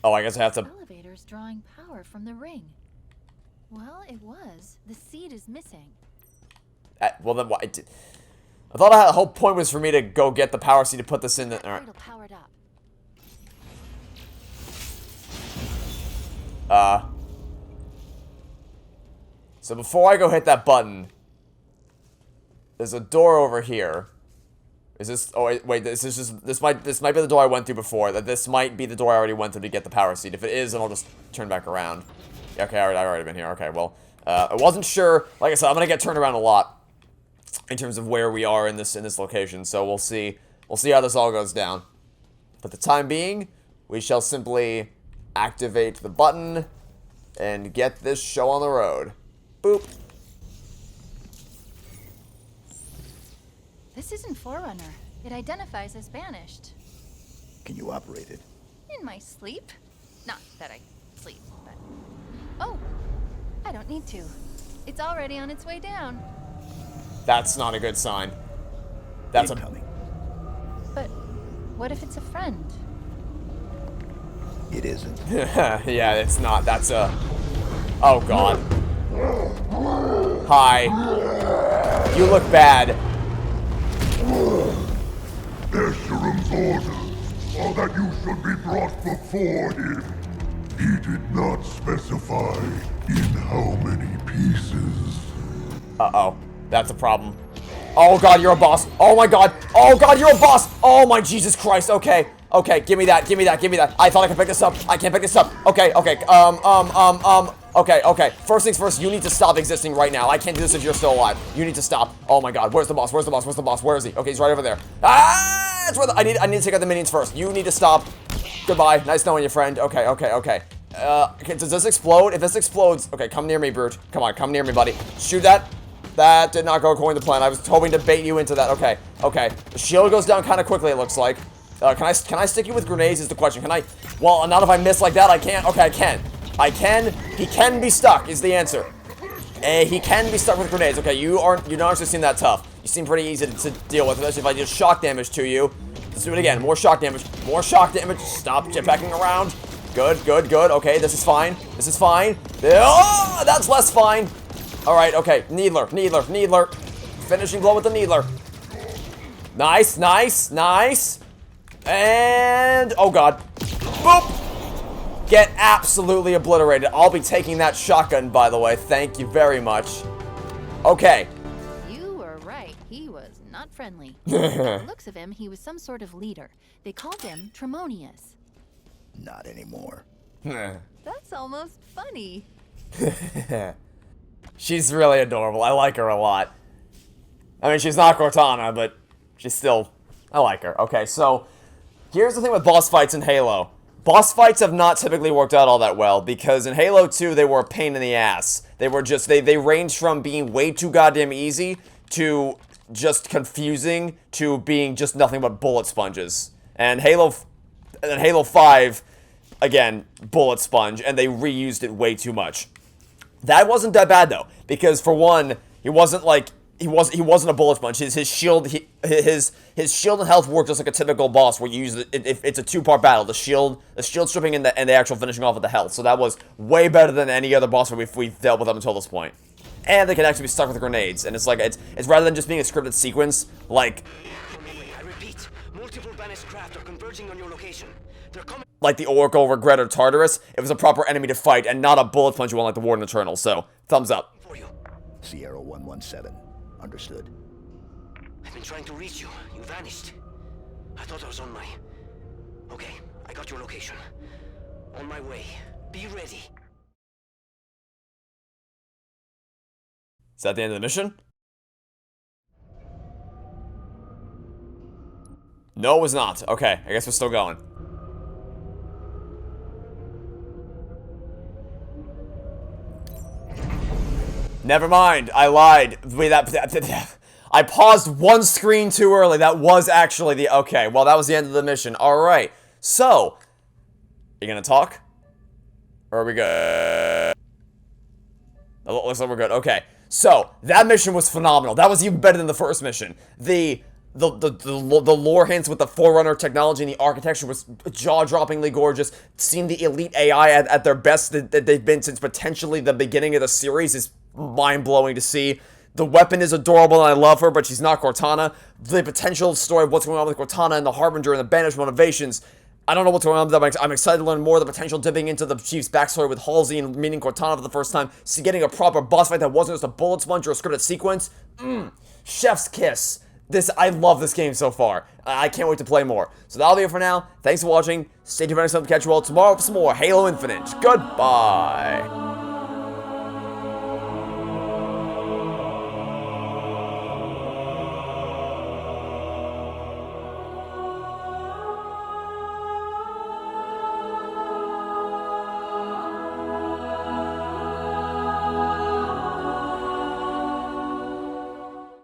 Oh, I guess I have to... Elevator's drawing power from the ring. Well, it was. The seed is missing. Well, then what? I thought the whole point was for me to go get the power seed to put this in the... Alright. Powered up. So before I go hit that button, there's a door over here. Is this... Oh, wait, this might be the door I went through before. That this might be the door I already went through to get the power seed. If it is, then I'll just turn back around. Okay, I've already been here. Okay, well, I wasn't sure. Like I said, I'm gonna get turned around a lot in terms of where we are in this location. So we'll see. We'll see how this all goes down. For the time being, we shall simply activate the button and get this show on the road. Boop. This isn't Forerunner. It identifies as Banished. Can you operate it? In my sleep? Not that I sleep, but... Oh, I don't need to. It's already on its way down. That's not a good sign. That's Incoming. But what if it's a friend? It isn't. Yeah, it's not. That's a... Oh, God. Hi. You look bad. Escherum's orders are that you should be brought before him. He did not specify in how many pieces. Uh-oh. That's a problem. Oh, God, you're a boss. Oh, my God. Oh, God, you're a boss. Oh, my Jesus Christ. Okay. Okay, give me that. Give me that. Give me that. I thought I could pick this up. I can't pick this up. Okay, okay. Okay, okay. First things first, you need to stop existing right now. I can't do this if you're still alive. You need to stop. Oh, my God. Where's the boss? Where's the boss? Where's the boss? Where is he? Okay, he's right over there. Ah! That's where I need to take out the minions first. You need to stop. Goodbye. Nice knowing you, friend. Okay, okay, okay. Okay, does this explode? If this explodes... Okay, come near me, Brute. Come on, come near me, buddy. Shoot that. That did not go according to plan. I was hoping to bait you into that. Okay, okay. The shield goes down kind of quickly, it looks like. Can I stick you with grenades is the question. Can I? Well, not if I miss like that. I can't. Okay, I can. I can. He can be stuck is the answer. He can be stuck with grenades. Okay, you're not actually seem that tough. You seem pretty easy to deal with, especially if I do shock damage to you. Let's do it again. More shock damage. More shock damage. Stop jetpacking around. Good, good, good. Okay, this is fine. This is fine. Oh, that's less fine. All right, okay. Needler, Needler, Needler. Finishing blow with the Needler. Nice, nice, nice. And, oh God. Boop. Get absolutely obliterated. I'll be taking that shotgun, by the way. Thank you very much. Okay. You were right. He was not friendly. By the looks of him, he was some sort of leader. They called him Tremonius. Not anymore. That's almost funny. She's really adorable. I like her a lot. I mean, she's not Cortana, but she's still... I like her. Okay, so... Here's the thing with boss fights in Halo. Boss fights have not typically worked out all that well, because in Halo 2, they were a pain in the ass. They were just... They ranged from being way too goddamn easy to just confusing to being just nothing but bullet sponges. And Halo 5, again, bullet sponge, and they reused it way too much. That wasn't that bad though, because for one, he wasn't like he wasn't a bullet sponge. His shield his shield and health worked just like a typical boss where you use it. It's a two-part battle: the shield stripping and the actual finishing off with the health. So that was way better than any other boss we've dealt with up until this point. And they can actually be stuck with grenades, and it's like it's rather than just being a scripted sequence, like. I repeat, multiple banished craft are converging on your location. They're coming. Like the Oracle, Regret, or Tartarus, it was a proper enemy to fight, and not a bullet sponge one like the Warden Eternal. So thumbs up. For you. Sierra 117. Understood. I've been trying to reach you. You vanished. I thought I was on my... Okay, I got your location. On my way. Be ready. Is that the end of the mission? No, it was not. Okay, I guess we're still going. Never mind, I lied. Wait, I paused one screen too early. That was actually the... Okay, well, that was the end of the mission. Alright, so... You gonna talk? Or are we good? It looks like we're good. Okay, so, that mission was phenomenal. That was even better than the first mission. The lore hints with the Forerunner technology and the architecture was jaw-droppingly gorgeous. Seeing the elite AI at their best that they've been since potentially the beginning of the series is mind-blowing to see. The weapon is adorable and I love her, but she's not Cortana. The potential story of what's going on with Cortana and the Harbinger and the Banished motivations, I don't know what's going on with them. I'm excited to learn more. The potential dipping into the Chief's backstory with Halsey and meeting Cortana for the first time. See, getting a proper boss fight that wasn't just a bullet sponge or a scripted sequence. Chef's kiss. I love this game so far. I can't wait to play more. So that'll be it for now. Thanks for watching. Stay tuned for next time. Catch you all tomorrow for some more Halo Infinite. Goodbye.